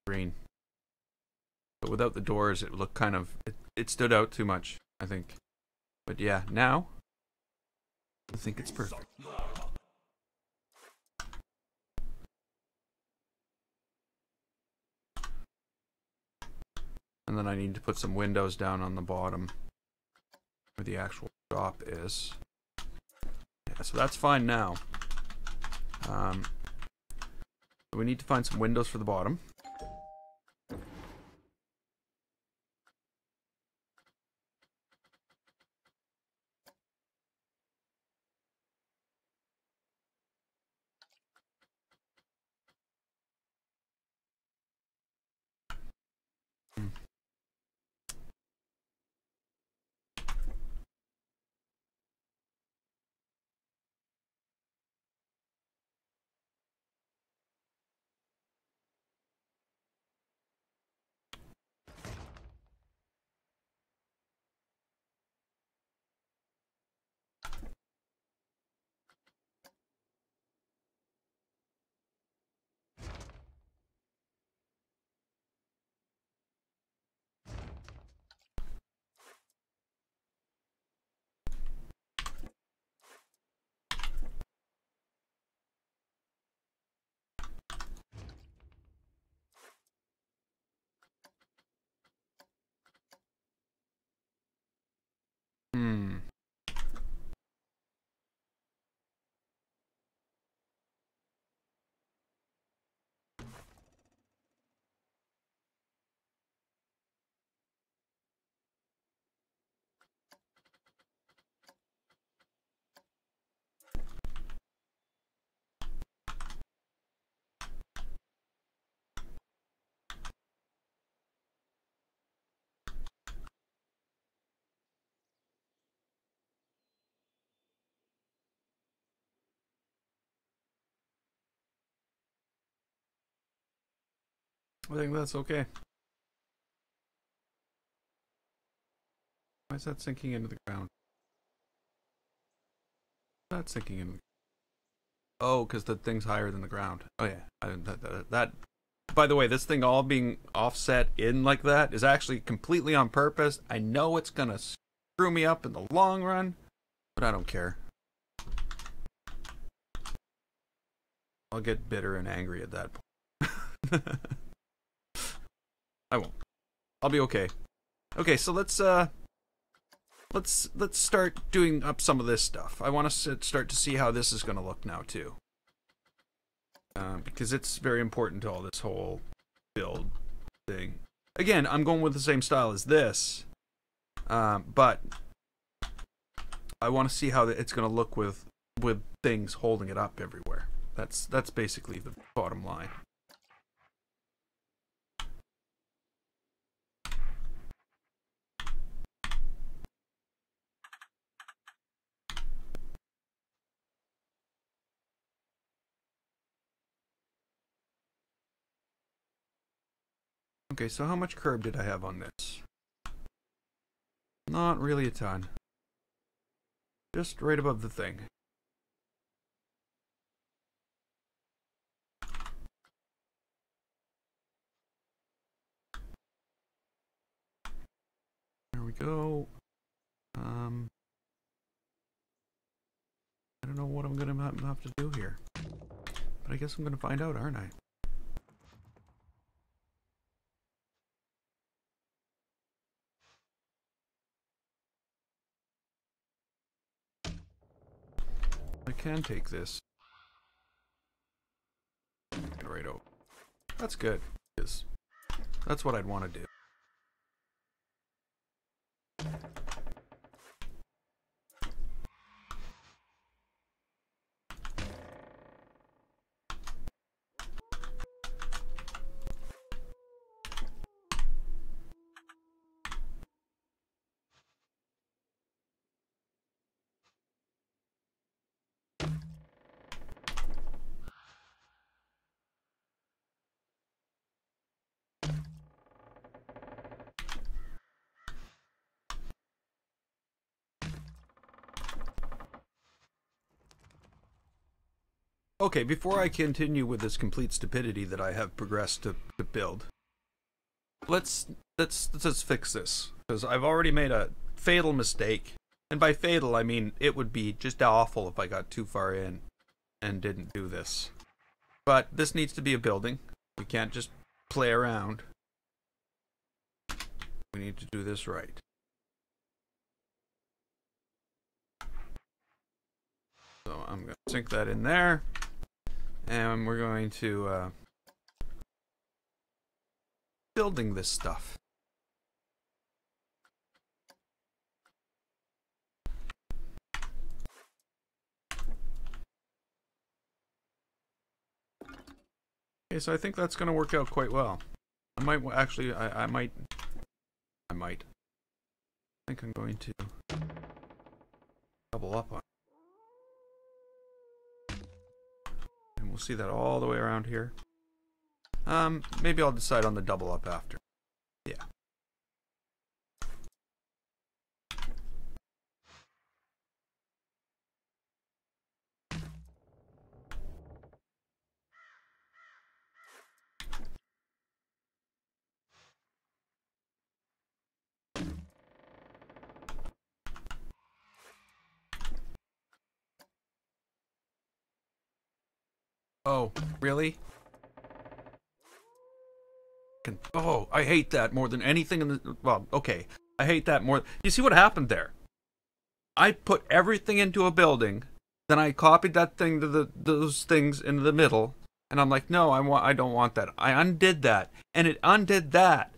green. But without the doors, it looked kind of, it stood out too much, I think. But yeah, now, I think it's perfect. And then I need to put some windows down on the bottom where the actual shop is. Yeah, so that's fine now. We need to find some windows for the bottom. Hmm. I think that's okay. Why is that sinking into the ground? Not sinking in. Oh, because the thing's higher than the ground. Oh yeah, that. By the way, this thing all being offset in like that is actually completely on purpose. I know it's gonna screw me up in the long run, but I don't care. I'll get bitter and angry at that point. I won't. I'll be okay. Okay, so let's start doing up some of this stuff. I want to start to see how this is going to look now too, because it's very important to all this whole build thing. Again, I'm going with the same style as this, but I want to see how it's going to look with things holding it up everywhere. That's basically the bottom line. Okay, so how much curb did I have on this? Not really a ton. Just right above the thing. There we go. I don't know what I'm gonna have to do here, but I guess I'm gonna find out, aren't I? I can take this right over. That's good, because that's what I'd want to do. Okay, before I continue with this complete stupidity that I have progressed to build, let's fix this, because I've already made a fatal mistake, and by fatal I mean it would be just awful if I got too far in and didn't do this. But this needs to be a building. We can't just play around. We need to do this right. So I'm going to sink that in there. And we're going to building this stuff. Okay, so I think that's going to work out quite well. I might actually, I might. I think I'm going to double up on it. We'll see that all the way around here. Maybe I'll decide on the double up after. Yeah. Oh, really? Oh, I hate that more than anything in the... Well, okay. I hate that more... You see what happened there? I put everything into a building, then I copied that thing to those things into the middle, and I'm like, no, I don't want that. I undid that, and it undid that,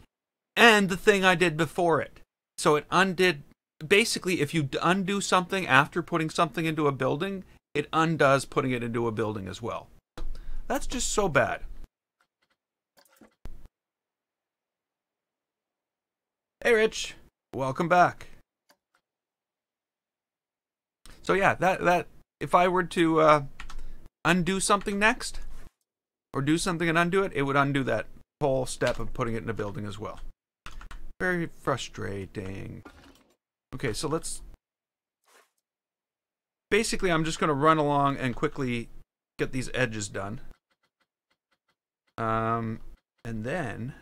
and the thing I did before it. So it undid... Basically, if you undo something after putting something into a building, it undoes putting it into a building as well. That's just so bad. Hey, Rich. Welcome back. So yeah, that if I were to undo something next, or do something and undo it, it would undo that whole step of putting it in a building as well. Very frustrating. Okay, so let's... Basically, I'm just going to run along and quickly get these edges done. And then...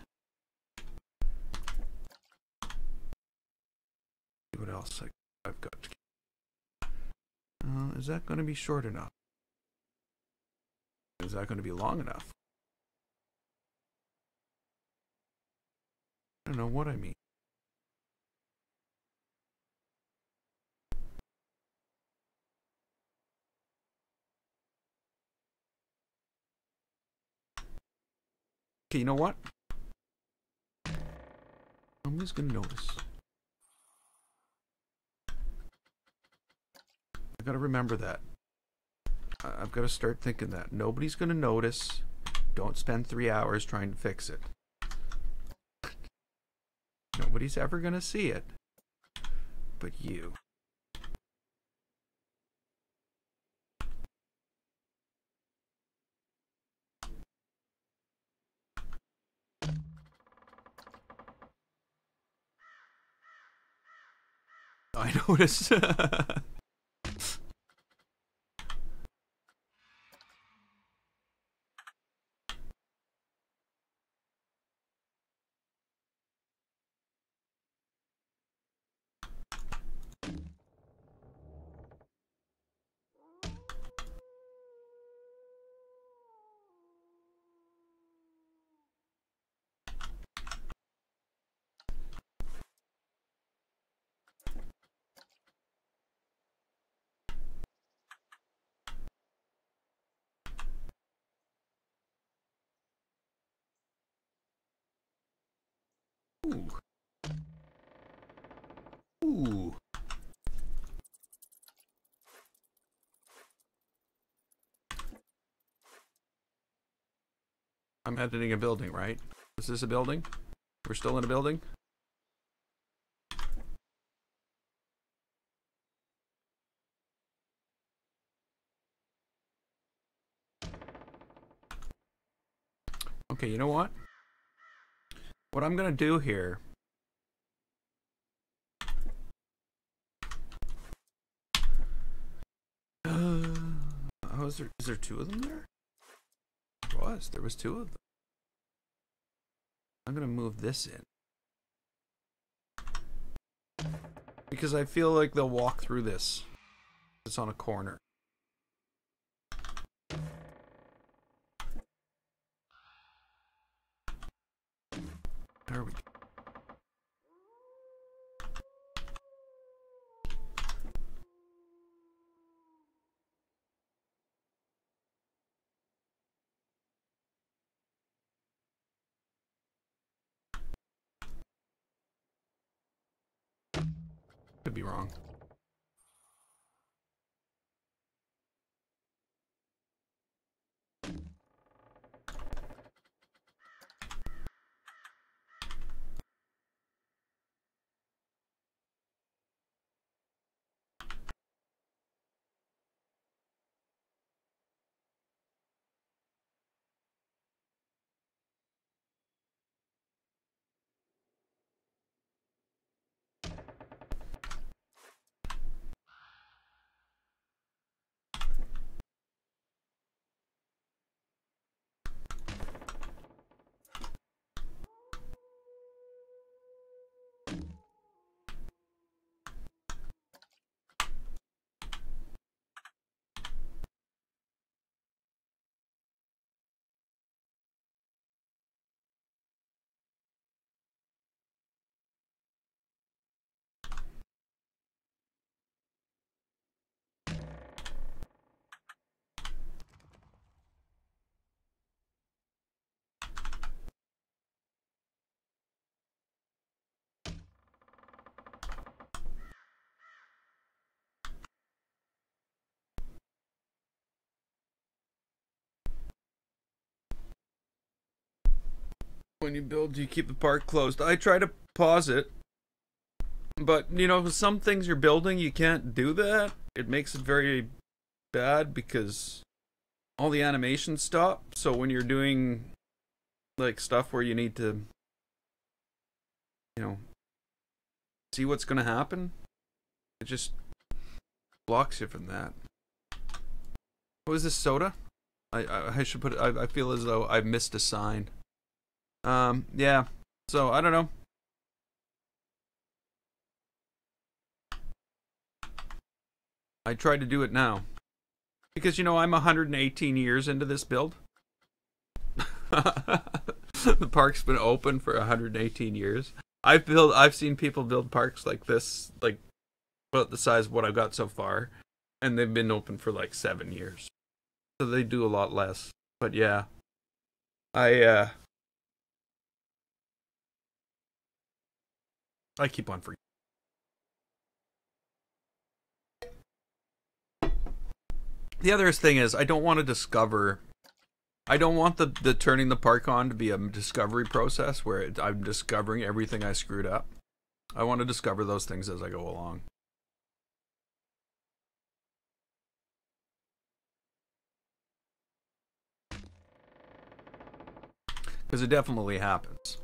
What else I've got? Is that going to be short enough? Is that going to be long enough? I don't know what I mean. Okay, you know what? Nobody's going to notice. I gotta remember that. I've got to start thinking that. Nobody's going to notice. Don't spend 3 hours trying to fix it. Nobody's ever going to see it. But you. I noticed. Ooh. Ooh. I'm editing a building, right? Is this a building? We're still in a building? Okay, you know what? What I'm gonna do here... Oh, is there two of them there? There was two of them. I'm gonna move this in. Because I feel like they'll walk through this. It's on a corner. There we go. Could be wrong. When you build, you keep the park closed. I try to pause it, but you know, some things you're building, you can't do that. It makes it very bad because all the animations stop. So when you're doing like stuff where you need to, you know, see what's gonna happen, It just blocks you from that. What was this, soda? I should put it, I feel as though I've missed a sign. Yeah. So, I don't know. I try to do it now. Because, you know, I'm 118 years into this build. The park's been open for 118 years. I've seen people build parks like this, like about the size of what I've got so far, and they've been open for like 7 years. So they do a lot less. But yeah. I keep on forgetting. The other thing is I don't want to discover. I don't want the turning the park on to be a discovery process where I'm discovering everything I screwed up. I want to discover those things as I go along. Because it definitely happens.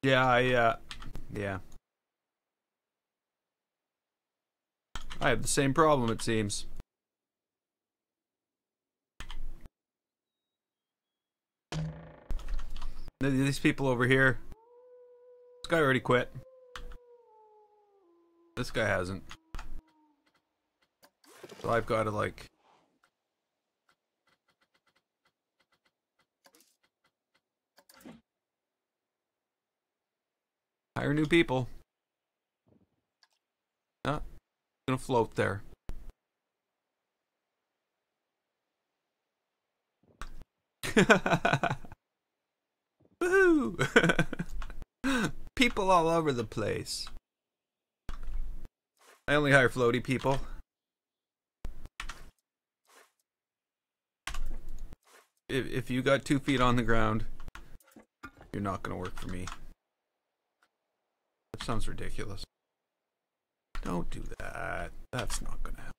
Yeah, yeah. I have the same problem, it seems. These people over here. This guy already quit. This guy hasn't. So I've got to like... hire new people. Oh, gonna float there. Woohoo! People all over the place. I only hire floaty people. If you got 2 feet on the ground, you're not gonna work for me. That sounds ridiculous. Don't do that. That's not gonna happen.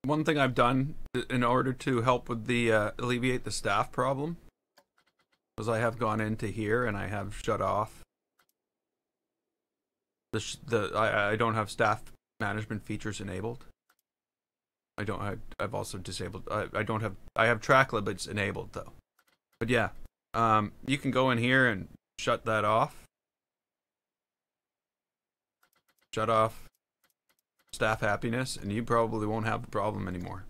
One thing I've done in order to help with the alleviate the staff problem is I have gone into here and I have shut off I don't have staff management features enabled. I've also disabled. I have track limits enabled though. But yeah, you can go in here and shut that off. Shut off staff happiness, and you probably won't have the problem anymore.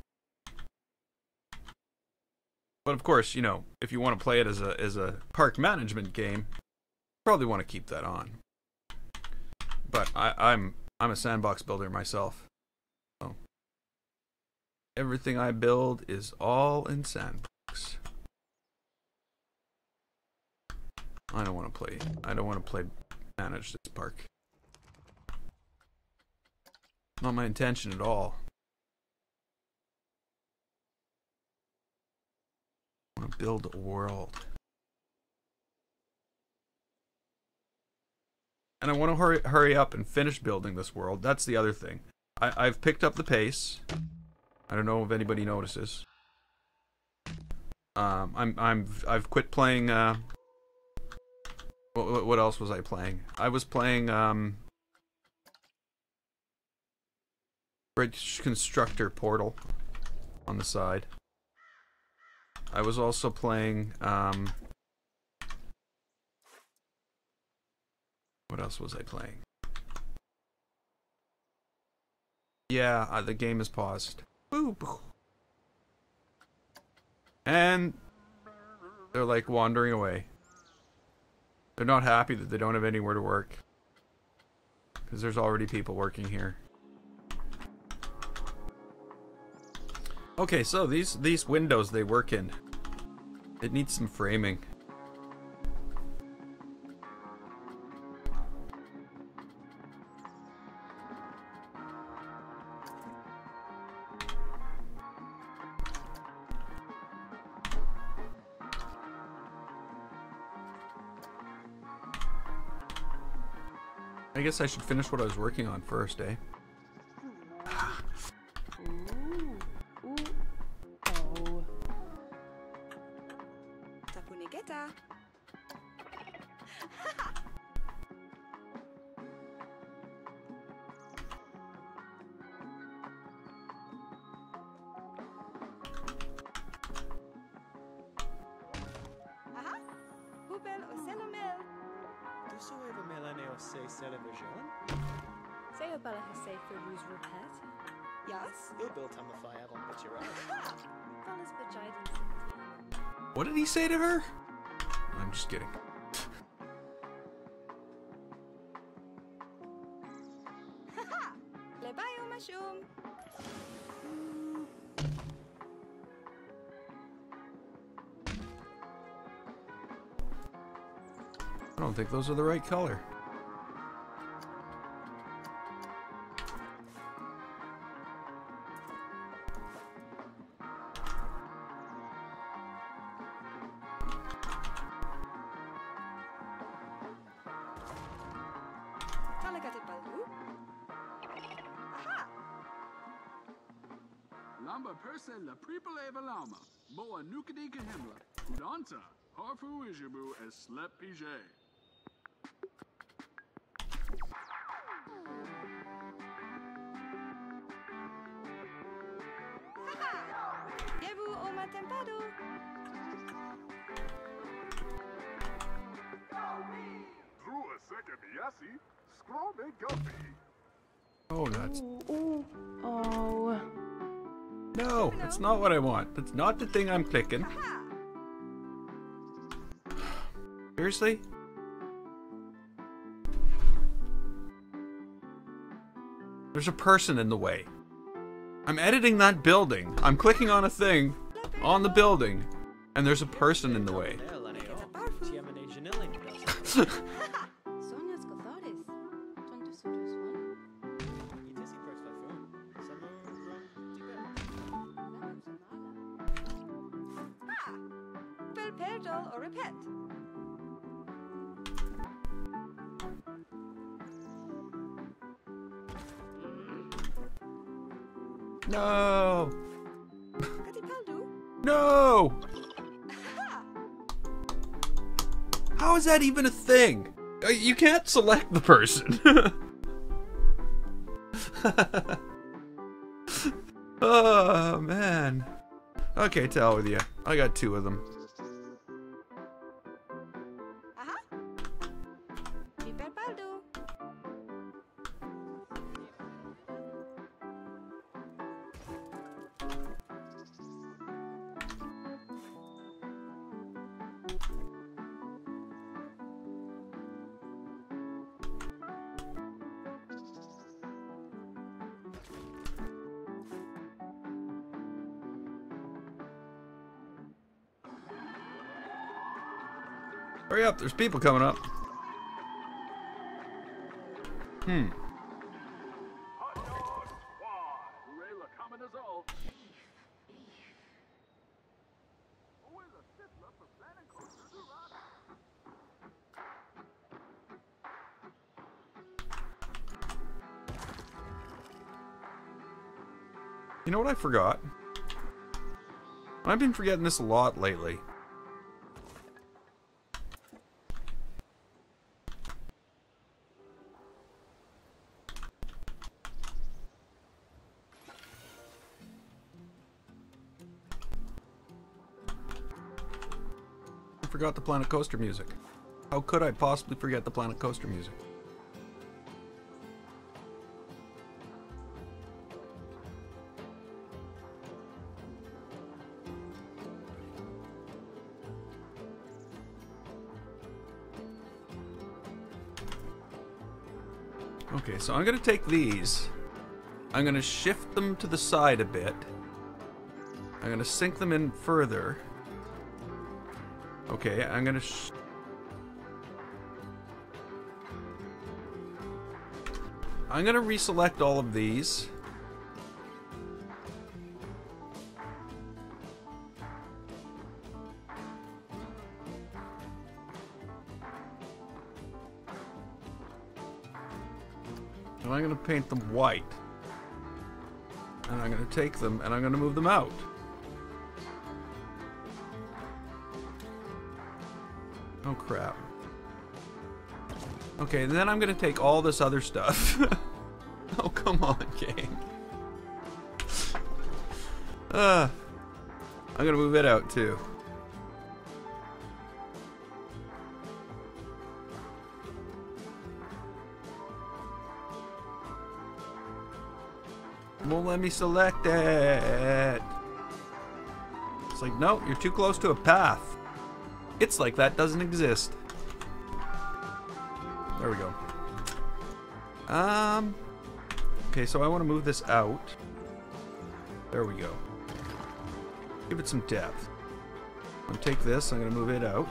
But of course, you know, if you want to play it as a park management game, you probably want to keep that on. But I'm a sandbox builder myself. So everything I build is all in sandbox. I don't want to play manage this park. Not my intention at all. I want to build a world. And I want to hurry up and finish building this world. That's the other thing. I've picked up the pace. I don't know if anybody notices. I've quit playing. What else was I playing? I was playing Bridge Constructor Portal on the side. I was also playing what else was I playing? Yeah, the game is paused. Boop. And they're like wandering away. They're not happy that they don't have anywhere to work. Because there's already people working here. Okay, so these windows they work in. It needs some framing. I guess I should finish what I was working on first, eh? What did he say to her? I'm just kidding. I don't think those are the right color. Lamba person la people evalama. Boa nukadika himla. Udanta. Harfu ijibu es slep pj. Yevu oma tempado. Drew a second yassi. Scroll me guppy. Oh, nuts. Ooh. Oh. No, that's not what I want. That's not the thing I'm clicking. Seriously? There's a person in the way. I'm editing that building. I'm clicking on a thing on the building, and there's a person in the way. Or a pet. No! No! How is that even a thing? You can't select the person. Oh, man. Okay, to hell with you. I got two of them. Hurry up, there's people coming up. Hooray, la common is all. Who is a fiddler for Planet Coaster to rock? You know what I forgot? I've been forgetting this a lot lately. I forgot the Planet Coaster music. How could I possibly forget the Planet Coaster music? Okay, so I'm gonna take these. I'm gonna shift them to the side a bit. I'm gonna sink them in further. Okay, I'm gonna reselect all of these. And I'm going to paint them white. And I'm going to take them and I'm going to move them out. Oh crap. Okay, then I'm going to take all this other stuff. Oh, come on, game. I'm going to move it out too. Won't let me select it. It's like, no, you're too close to a path. It's like that doesn't exist. There we go. Okay, so I want to move this out. There we go. Give it some depth. I'm gonna take this, I'm gonna move it out.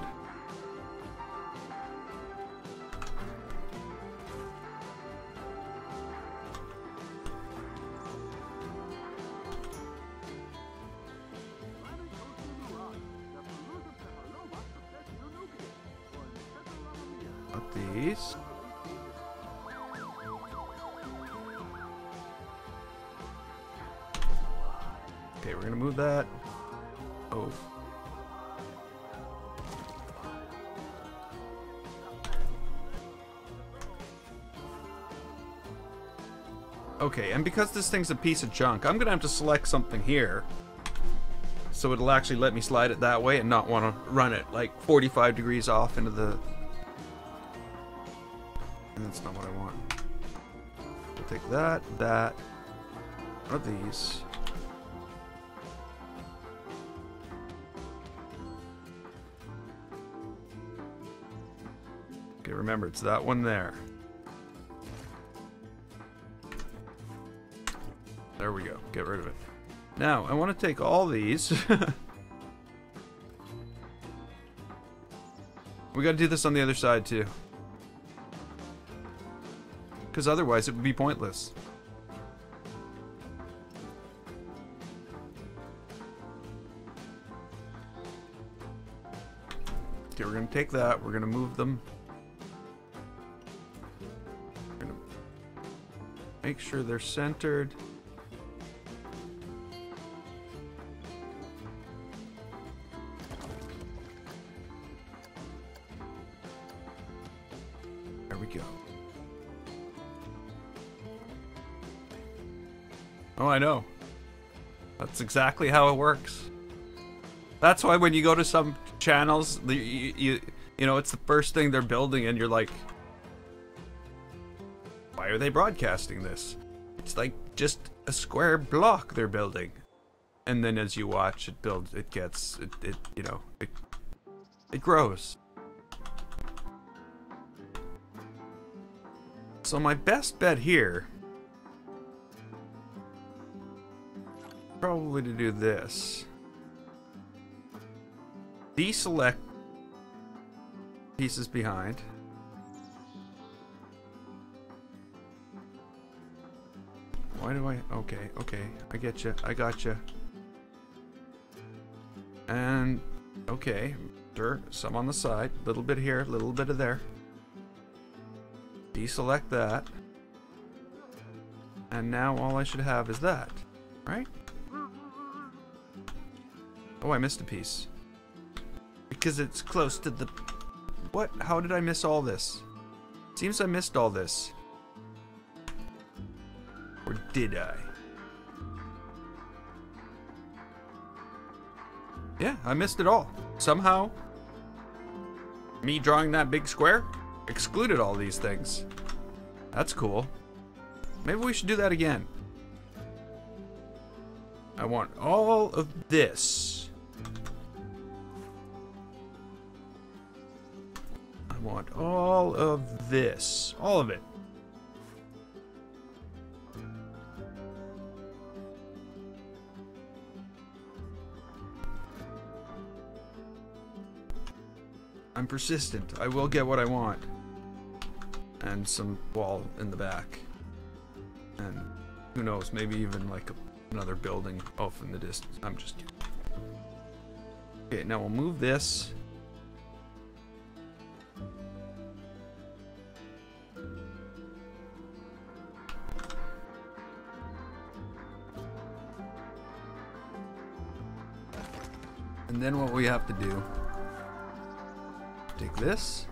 Up these. Okay, we're gonna move that. Oh. Okay, and because this thing's a piece of junk, I'm gonna have to select something here. So it'll actually let me slide it that way and not want to run it like 45 degrees off into the... And that's not what I want. We'll take that, one of these. Okay, remember, it's that one there. There we go. Get rid of it. Now, I want to take all these. We got to do this on the other side, too. Because otherwise it would be pointless. Okay, we're going to take that. We're going to move them. We're going to make sure they're centered. There we go. Oh, I know. That's exactly how it works. That's why when you go to some channels, you know, it's the first thing they're building and you're like, why are they broadcasting this? It's like just a square block they're building. And then as you watch it build, it gets, you know, it grows. So my best bet here, probably to do this. Deselect pieces behind. Why do I... Okay, okay. I get you. I got you. And... Okay. Sure. Some on the side. A little bit here. A little bit of there. Deselect that. And now all I should have is that. Right? Oh, I missed a piece. Because it's close to the... What? How did I miss all this? Seems I missed all this. Or did I? Yeah, I missed it all. Somehow, me drawing that big square excluded all these things. That's cool. Maybe we should do that again. I want all of this. I want all of this. All of it. I'm persistent. I will get what I want. And some wall in the back. And who knows, maybe even like another building off in the distance. I'm just kidding. Okay, now we'll move this. And then what we have to do, take this.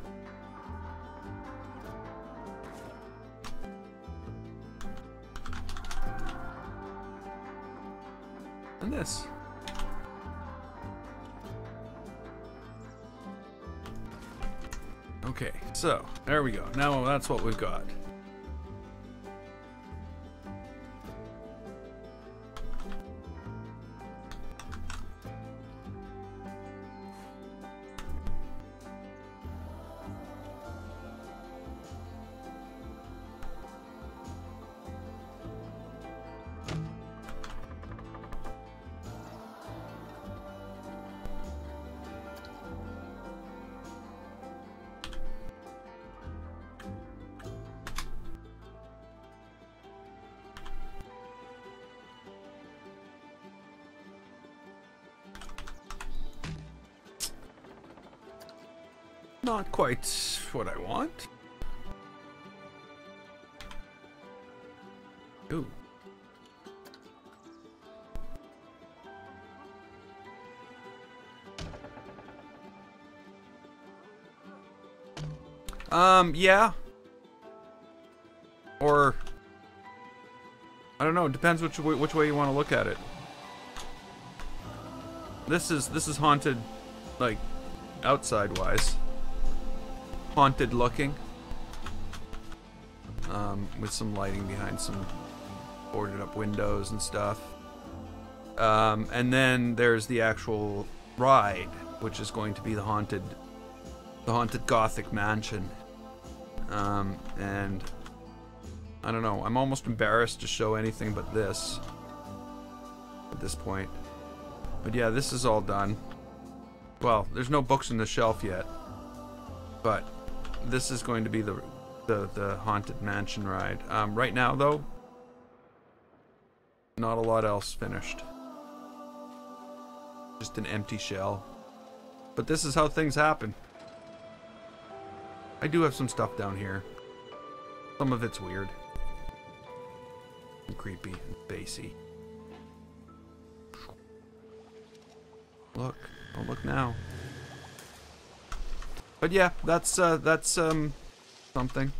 And this. Okay, so there we go. Now that's what we've got. Not quite what I want. Ooh. Yeah. Or I don't know, it depends which way you want to look at it. This is haunted, like outside wise. Haunted looking, with some lighting behind some boarded up windows and stuff, and then there's the actual ride, which is going to be the haunted Gothic mansion, and I don't know, I'm almost embarrassed to show anything but this at this point, but yeah, this is all done. Well, there's no books on the shelf yet, but this is going to be the haunted mansion ride. Right now, though, not a lot else finished. Just an empty shell. But this is how things happen. I do have some stuff down here. Some of it's weird. And creepy and bassy. Look. Oh, look now. But yeah, that's something.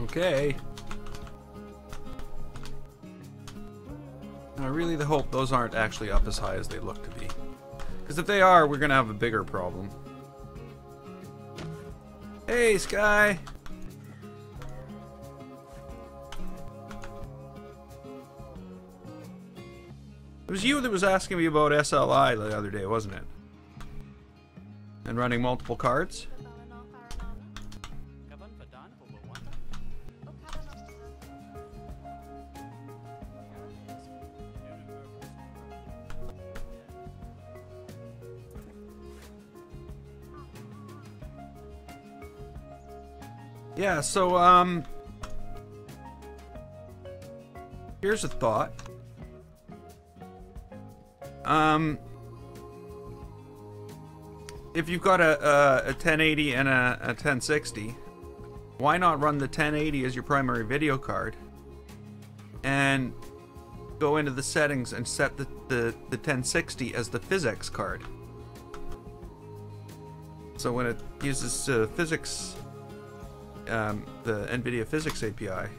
Okay. I really hope those aren't actually up as high as they look to be. Because if they are, we're going to have a bigger problem. Hey, Sky! It was you that was asking me about SLI the other day, wasn't it? And running multiple cards? Yeah, so, here's a thought. If you've got a 1080 and a 1060, why not run the 1080 as your primary video card and go into the settings and set the 1060 as the physics card? So when it uses physics, the NVIDIA Physics API,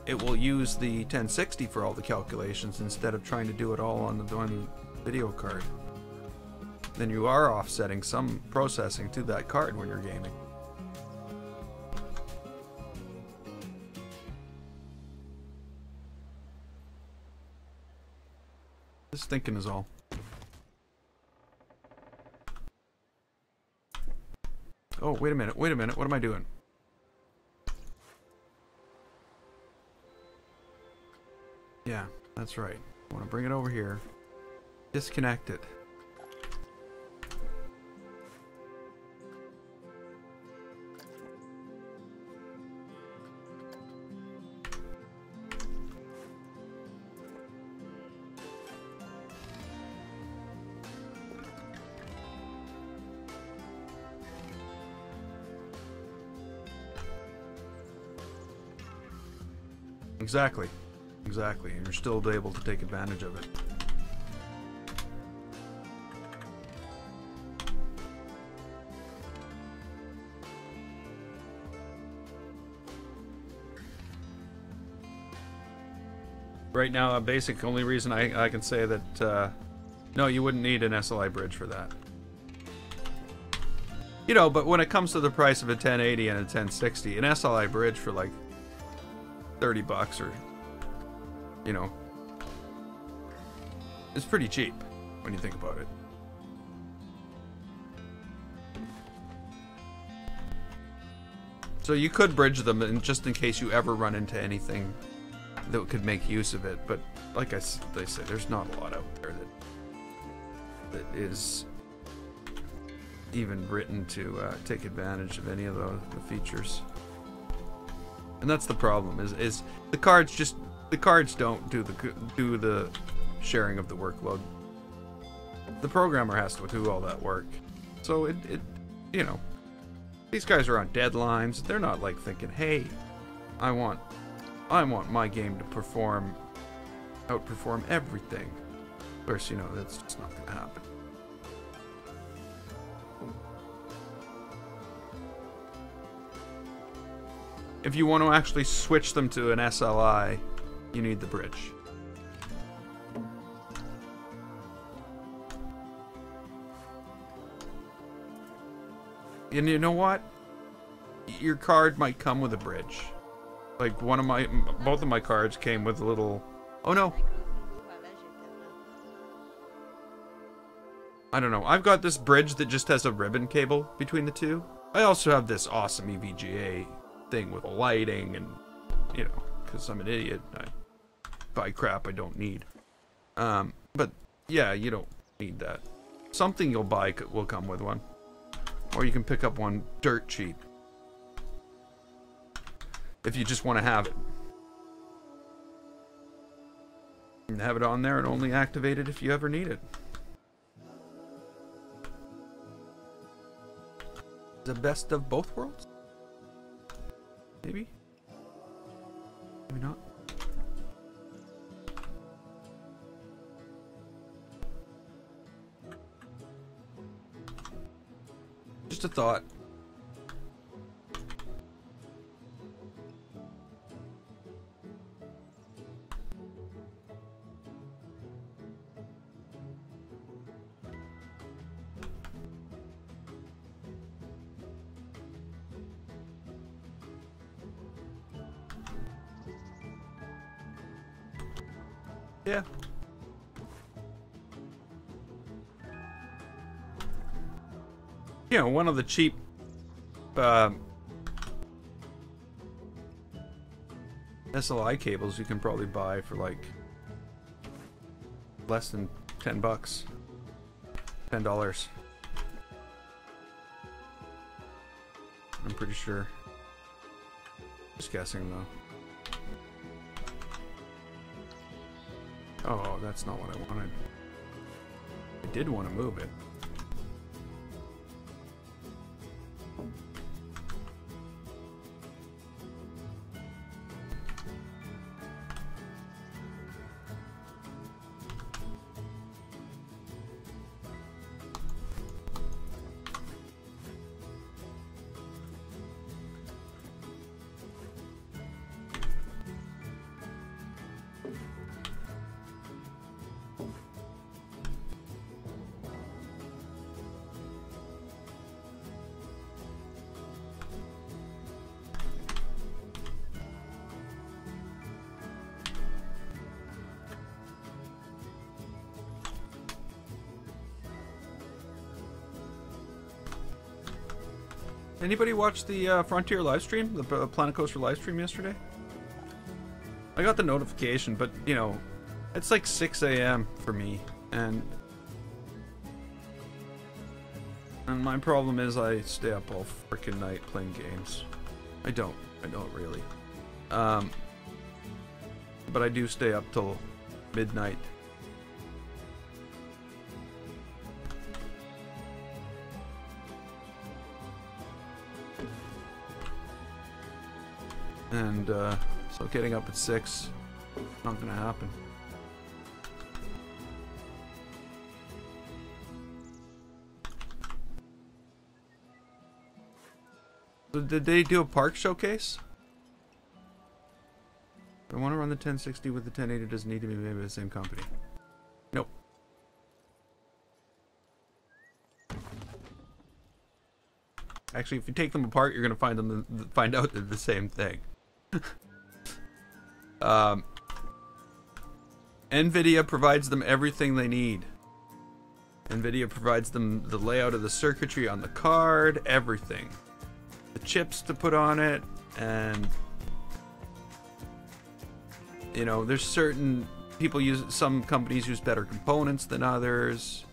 it will use the 1060 for all the calculations instead of trying to do it all on the one video card. Then you are offsetting some processing to that card when you're gaming. Just thinking is all. Oh, wait a minute, what am I doing? Yeah, that's right. I want to bring it over here. Disconnect it. Exactly. Exactly. And you're still able to take advantage of it. Right now, a basic only reason I can say that, no, you wouldn't need an SLI bridge for that. You know, but when it comes to the price of a 1080 and a 1060, an SLI bridge for like 30 bucks or, you know, it's pretty cheap when you think about it. So you could bridge them just in case you ever run into anything that could make use of it, but like they say, there's not a lot out there that is even written to take advantage of any of the features. And that's the problem. Is the cards don't do the sharing of the workload. The programmer has to do all that work. So it you know, these guys are on deadlines. They're not like thinking, hey, I want my game to outperform everything. Of course, you know, that's just not gonna happen. If you want to actually switch them to an SLI, you need the bridge. And you know what? Your card might come with a bridge. Like both of my cards came with a little... Oh no! I don't know. I've got this bridge that just has a ribbon cable between the two. I also have this awesome EVGA thing with lighting and, you know, because I'm an idiot, I buy crap I don't need. But yeah, you don't need that. Something you'll buy will come with one, or you can pick up one dirt cheap if you just want to have it and have it on there and only activate it if you ever need it. The best of both worlds? Maybe? Maybe not. Just a thought. Yeah. You know, one of the cheap SLI cables you can probably buy for like less than $10. $10. I'm pretty sure. Just guessing though. Oh, that's not what I wanted. I did want to move it. Anybody watch the Frontier livestream, the Planet Coaster livestream yesterday? I got the notification, but you know, it's like 6 a.m. for me, and my problem is I stay up all freaking night playing games. I don't really, but I do stay up till midnight. And so getting up at 6, not gonna happen. So did they do a park showcase? I want to run the 1060 with the 1080. Doesn't need to be made by the same company. Nope. Actually, if you take them apart, you're gonna find out they're the same thing. NVIDIA provides them everything they need. NVIDIA provides them the layout of the circuitry on the card, everything. The chips to put on it, and you know, there's certain people some companies use better components than others,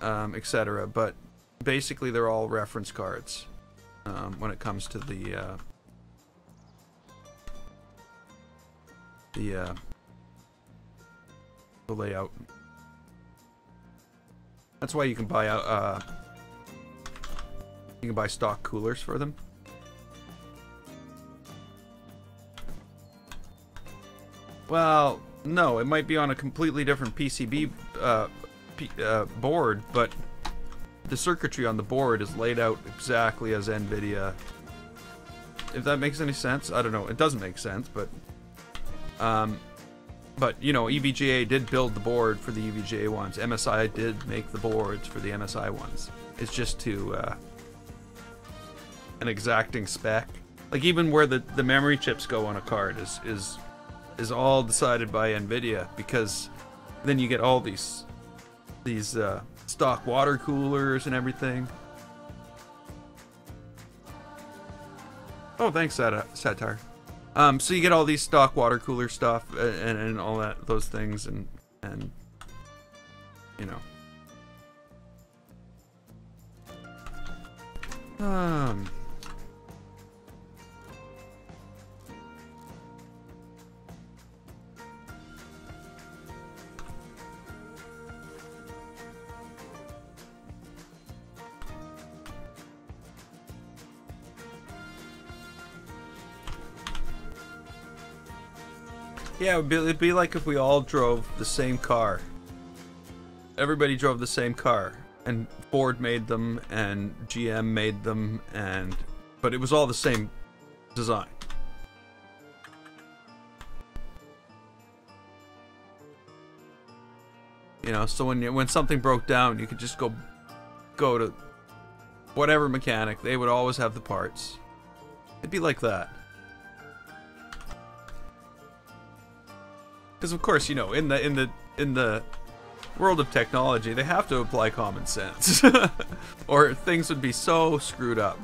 etc. But basically, they're all reference cards when it comes to the layout. That's why you can buy stock coolers for them. Well, no, it might be on a completely different PCB board, but the circuitry on the board is laid out exactly as NVIDIA. If that makes any sense, I don't know. It doesn't make sense, but you know, EVGA did build the board for the EVGA ones. MSI did make the boards for the MSI ones. It's just to an exacting spec. Like even where the memory chips go on a card is all decided by NVIDIA, because then you get all these stock water coolers and everything. Oh, thanks, Satire. So you get all these stock water cooler stuff and all those things, and you know. Yeah, it'd be like if we all drove the same car. Everybody drove the same car, and Ford made them, and GM made them, but it was all the same design. You know, so when something broke down, you could just go to whatever mechanic. They would always have the parts. It'd be like that. Because of course, you know, in the world of technology, they have to apply common sense, or things would be so screwed up.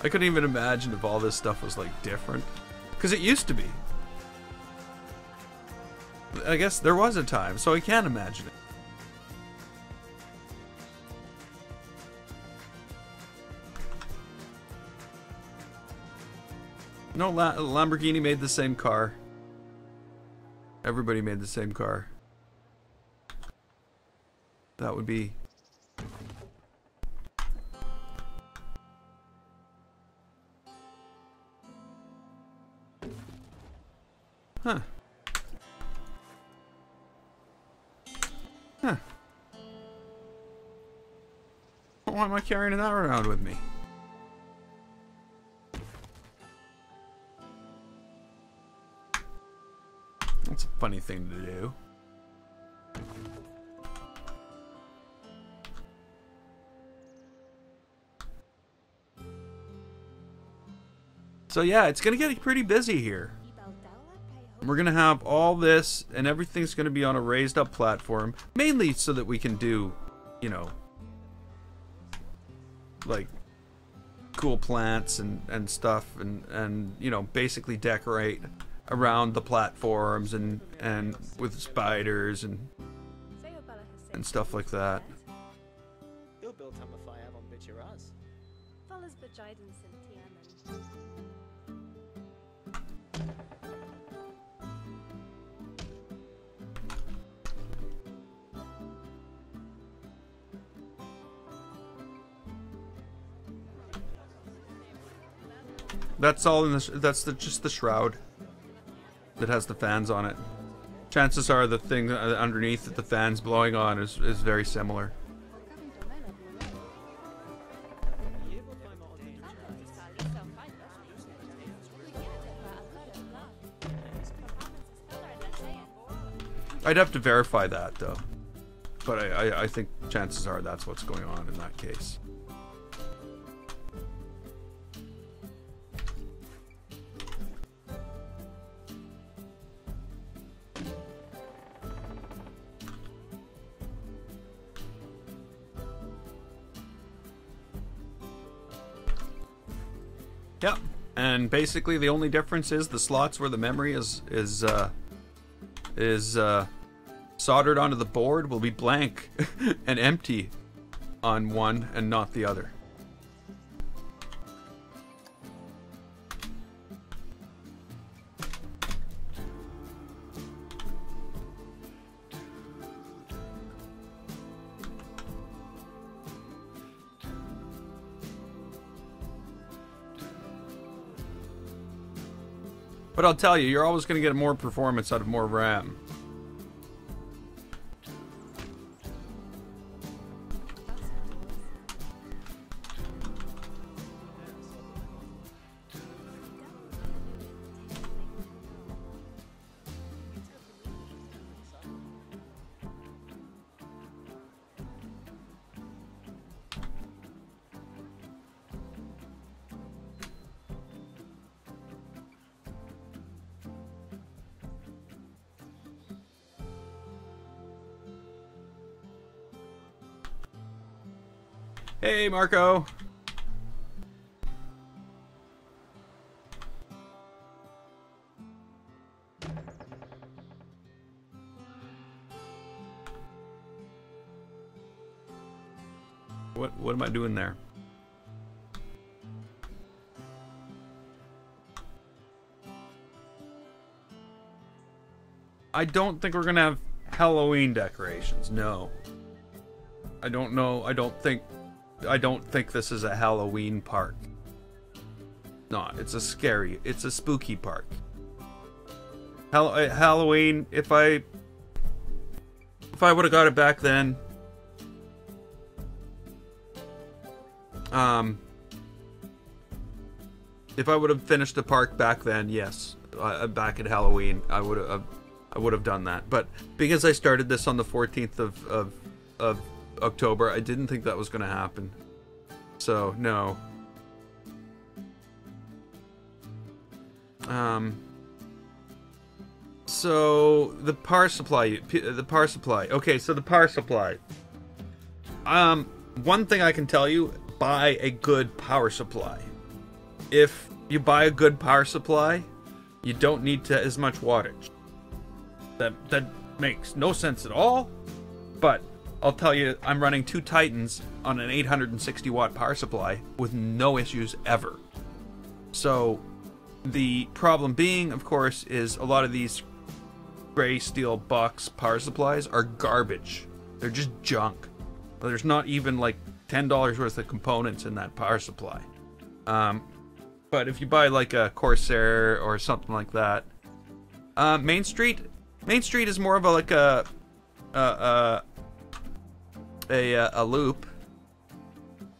I couldn't even imagine if all this stuff was like different, because it used to be. I guess there was a time, so I can't imagine it. No, Lamborghini made the same car. Everybody made the same car. That would be... Huh. Huh. Why am I carrying that around with me? That's a funny thing to do. So yeah, it's gonna get pretty busy here. We're gonna have all this, and everything's gonna be on a raised up platform, mainly so that we can do, you know, like cool plants and stuff, and you know, basically decorate around the platforms and with spiders and stuff like that. That's all in this. That's just the shroud that has the fans on it. Chances are the thing underneath that the fan's blowing on is very similar. I'd have to verify that though, but I think chances are that's what's going on in that case. Yep, and basically the only difference is the slots where the memory is soldered onto the board will be blank and empty on one and not the other. But I'll tell you, you're always going to get more performance out of more RAM. Hey, Marco. What am I doing there? I don't think we're gonna have Halloween decorations. No. I don't know. I don't think this is a Halloween park. No, it's a spooky park. Halloween, if I would have got it back then, if I would have finished the park back then, yes, back at Halloween, I would have done that. But because I started this on the 14th of October, I didn't think that was going to happen. So, no. So the power supply. Okay, so the power supply. One thing I can tell you: buy a good power supply. If you buy a good power supply, you don't need as much wattage. That makes no sense at all. But I'll tell you, I'm running 2 Titans on an 860 watt power supply with no issues ever. So the problem being, of course, is a lot of these gray steel box power supplies are garbage. They're just junk. There's not even like $10 worth of components in that power supply. But if you buy like a Corsair or something like that, Main Street is more of a loop.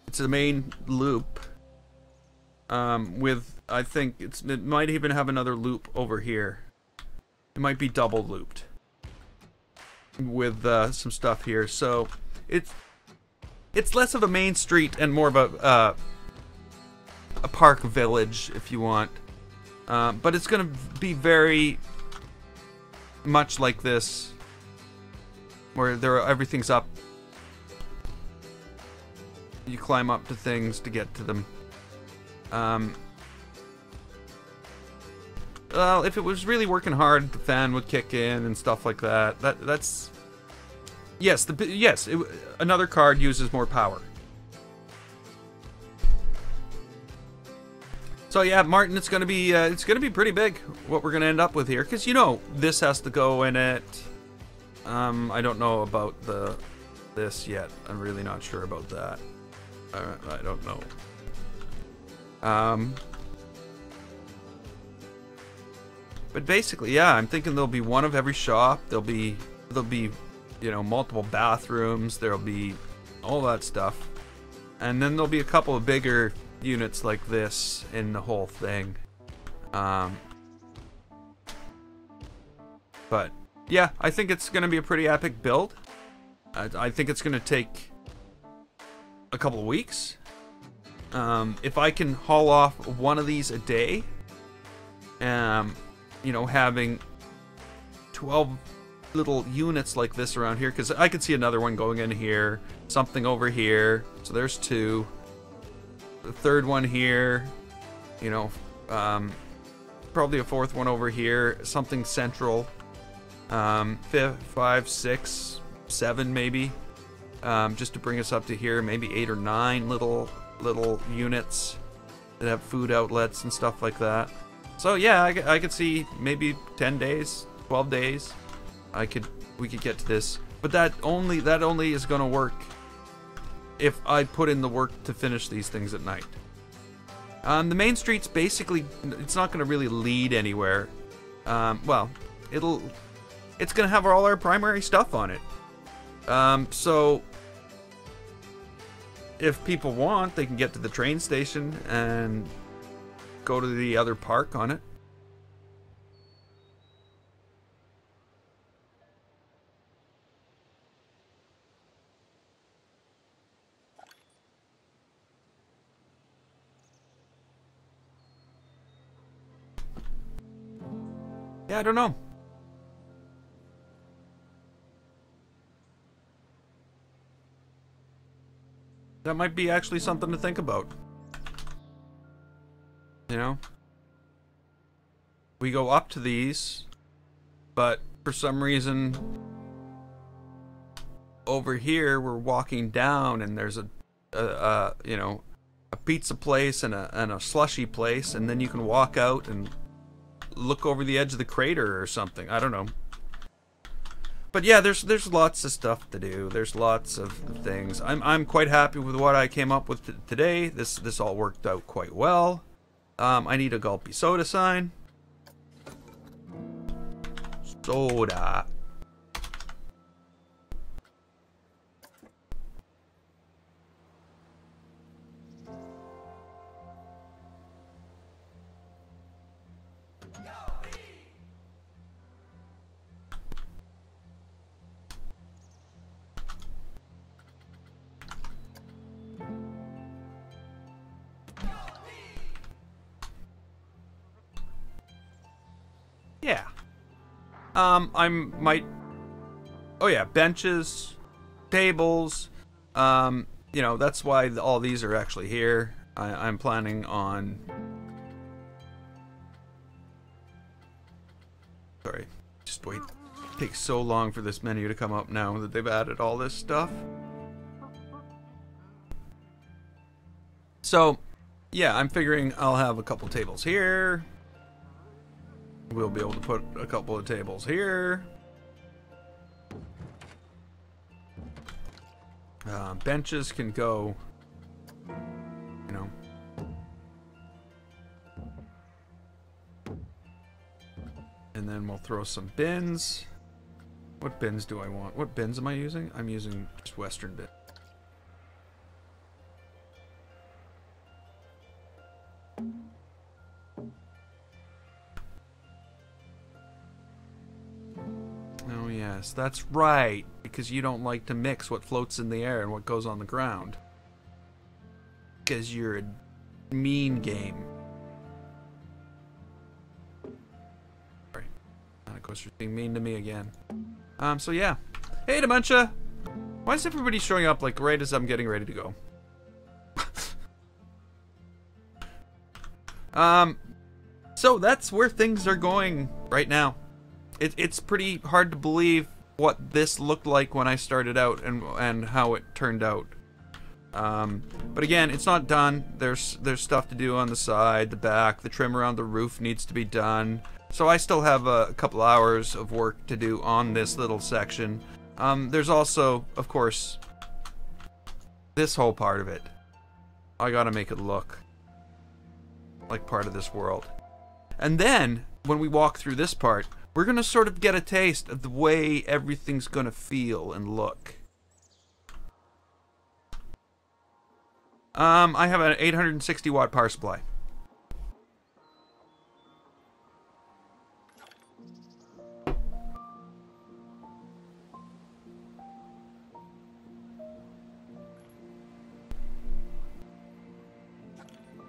It's a main loop. With, I think it might even have another loop over here. It might be double looped with some stuff here. So it's less of a main street and more of a park village, if you want. But it's gonna be very much like this, where everything's up. You climb up to things to get to them. Well, if it was really working hard, the fan would kick in and stuff like that. That's yes. Another card uses more power. So yeah, Martin, it's gonna be pretty big what we're gonna end up with here, because you know this has to go in it. I don't know about this yet. I'm really not sure about that. I don't know. But basically, yeah, I'm thinking there'll be one of every shop. There'll be, you know, multiple bathrooms. There'll be all that stuff, and then there'll be a couple of bigger units like this in the whole thing. But yeah, I think it's gonna be a pretty epic build. I think it's gonna take a couple of weeks. If I can haul off one of these a day, you know, having 12 little units like this around here, because I could see another one going in here, something over here, so there's 2. The third one here, you know, probably a 4th one over here, something central, 5, 6, 7 maybe, just to bring us up to here, maybe 8 or 9 little units that have food outlets and stuff like that. So yeah, I could see maybe 10 days, 12 days, we could get to this. But that only is gonna work if I put in the work to finish these things at night. The main street's basically, it's not gonna really lead anywhere. Well, it's gonna have all our primary stuff on it. So if people want, they can get to the train station and go to the other park on it. Yeah, I don't know. That might be actually something to think about. You know? We go up to these, but for some reason over here we're walking down and there's you know, a pizza place and a slushy place, and then you can walk out and look over the edge of the crater or something. I don't know. But yeah, there's lots of stuff to do. There's lots of things. I'm quite happy with what I came up with today. This all worked out quite well. I need a Gulpy Soda sign. Soda. Yeah. I might. Oh yeah, benches, tables. You know, that's why all these are actually here. I'm planning on. Sorry, just wait. It takes so long for this menu to come up now that they've added all this stuff. So, yeah, I'm figuring I'll have a couple tables here. We'll be able to put a couple of tables here. Benches can go, you know. And then we'll throw some bins. What bins do I want? What bins am I using? I'm using just Western bin. Oh yes, that's right. Because you don't like to mix what floats in the air and what goes on the ground. Because you're a mean game. Sorry. Of course, you're being mean to me again. So yeah. Hey, Dementia! Why is everybody showing up like right as I'm getting ready to go? So that's where things are going right now. It's pretty hard to believe what this looked like when I started out and how it turned out. But again, it's not done. There's stuff to do on the side, the back, the trim around the roof needs to be done. So I still have a couple hours of work to do on this little section. There's also, of course, this whole part of it. I gotta make it look like part of this world. And then, when we walk through this part, we're gonna sort of get a taste of the way everything's gonna feel and look. I have an 860 watt power supply.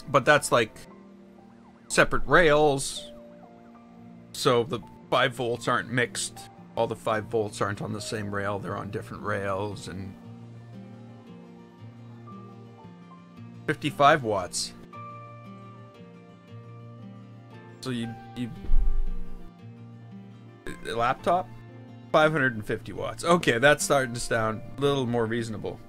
But that's like separate rails, so the 5 volts aren't mixed. All the 5 volts aren't on the same rail, they're on different rails. And 55 watts. So you laptop 550 watts. Okay, that's starting to sound a little more reasonable.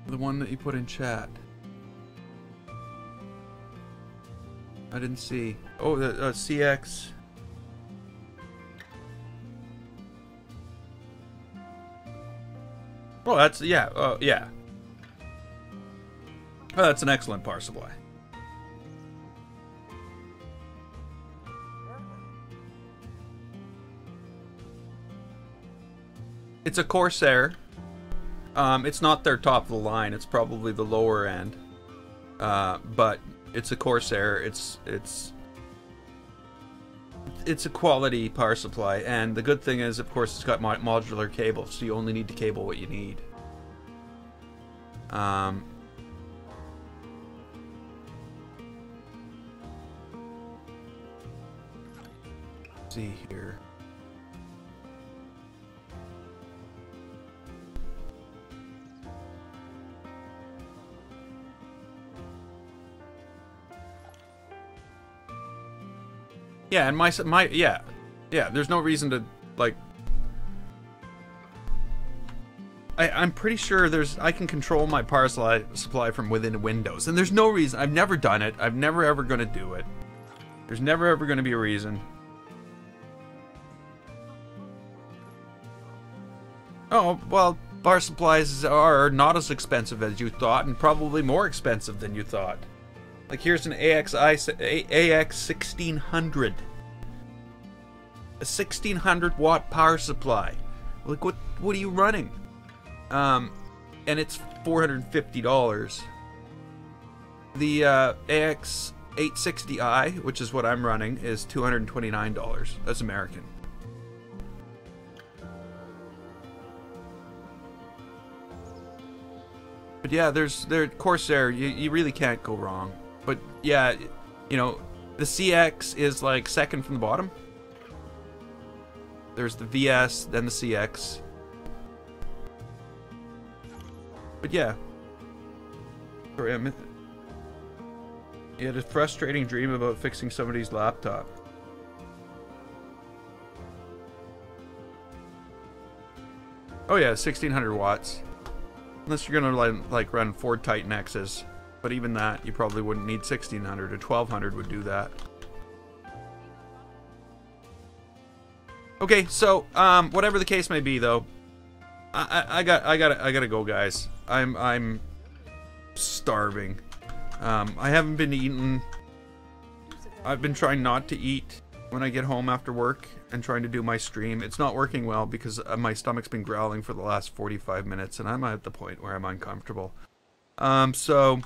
The one that you put in chat. I didn't see. Oh, the CX. Well, that's, yeah, yeah. Well, that's an excellent power supply. It's a Corsair. It's not their top of the line. It's probably the lower end. But it's a Corsair. It's a quality power supply, and the good thing is, of course, it's got modular cable, so you only need to cable what you need. Let's see here. Yeah, and yeah, there's no reason to, like, I'm pretty sure I can control my power supply from within Windows, and there's no reason. I've never done it. I'm never ever gonna do it. There's never ever gonna be a reason. Oh, well, power supplies are not as expensive as you thought, and probably more expensive than you thought. Like, here's an AX 1600. A 1600 watt power supply. Like, what are you running? And it's $450. The AX 860i, which is what I'm running, is $229. That's American. Yeah, there's Corsair. You really can't go wrong. But yeah, you know, the CX is like second from the bottom. There's the VS, then the CX. But yeah. Sorry, you had a frustrating dream about fixing somebody's laptop. Oh yeah, 1600 watts. Unless you're gonna like run Ford Titan X's. But even that, you probably wouldn't need 1600 or 1200 would do that. Okay, so whatever the case may be, though, I gotta go, guys. I'm starving. I haven't been eating. I've been trying not to eat when I get home after work and trying to do my stream. It's not working well because my stomach's been growling for the last 45 minutes, and I'm at the point where I'm uncomfortable. So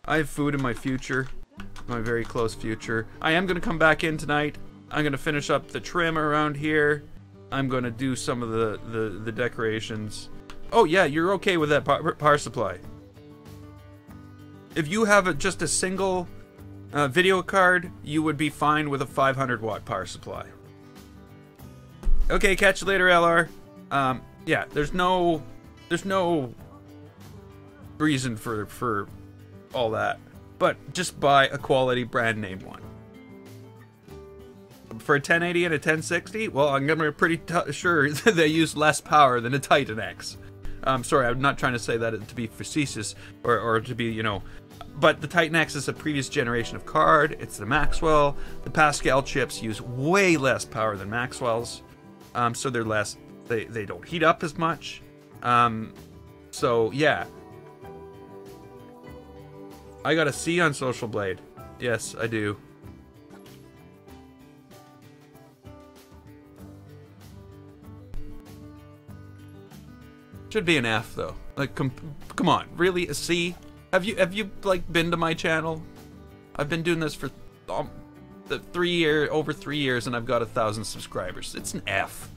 I have food in my future, my very close future. I am gonna come back in tonight. I'm gonna finish up the trim around here. I'm gonna do some of the decorations. Oh yeah, you're okay with that power supply. If you have just a single video card, you would be fine with a 500 watt power supply. Okay, catch you later, LR. Yeah, there's no reason for all that, but just buy a quality brand name one. For a 1080 and a 1060, well, I'm gonna be pretty sure that they use less power than a Titan X. Sorry, I'm not trying to say that to be facetious or to be, you know, but the Titan X is a previous generation of card. It's the Maxwell. The Pascal chips use way less power than Maxwell's, so they're less. They don't heat up as much. So yeah, I got a C on Social Blade. Yes, I do. Should be an F though. Like, come on, really, a C? Have you like been to my channel? I've been doing this for over 3 years, and I've got 1,000 subscribers. It's an F.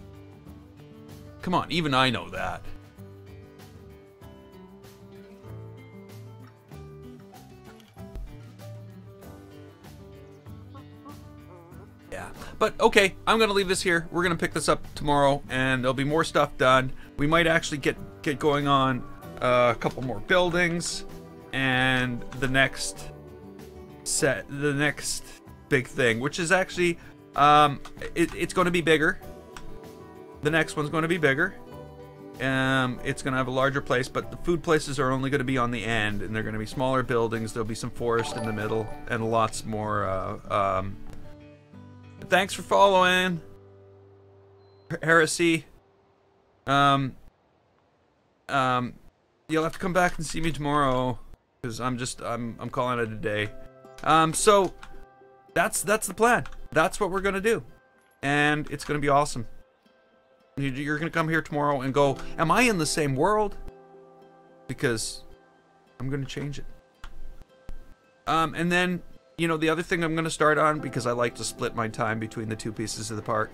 Come on, even I know that. Yeah, but okay, I'm gonna leave this here. We're gonna pick this up tomorrow, and there'll be more stuff done. We might actually get going on a couple more buildings, and the next big thing, which is actually it's going to be bigger. The next one's going to be bigger. It's going to have a larger place, but the food places are only going to be on the end, and they're going to be smaller buildings. There'll be some forest in the middle, and lots more. Thanks for following, Heresy. You'll have to come back and see me tomorrow, because I'm calling it a day. So that's the plan. That's what we're gonna do, and it's gonna be awesome. You're gonna come here tomorrow and go, am I in the same world? Because I'm gonna change it. And then, you know, the other thing I'm gonna start on, because I like to split my time between the two pieces of the park,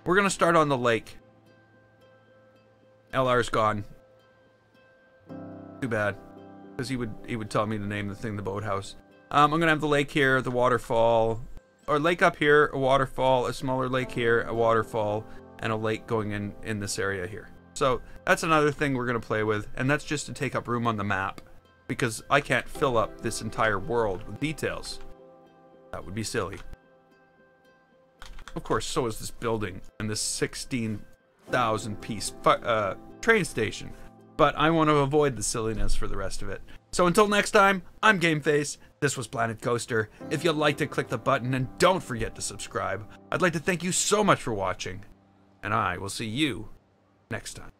we're gonna start on the lake. LR's gone. Too bad, because he would tell me to name the thing the boathouse. I'm gonna have the lake here, the waterfall, or lake up here, a waterfall, a smaller lake here, a waterfall, and a lake going in this area here. So that's another thing we're gonna play with, and that's just to take up room on the map, because I can't fill up this entire world with details. That would be silly. Of course, so is this building and this 16,000 piece train station. But I want to avoid the silliness for the rest of it. So until next time, I'm GameFace. This was Planet Coaster. If you'd like to click the button, and don't forget to subscribe. I'd like to thank you so much for watching, and I will see you next time.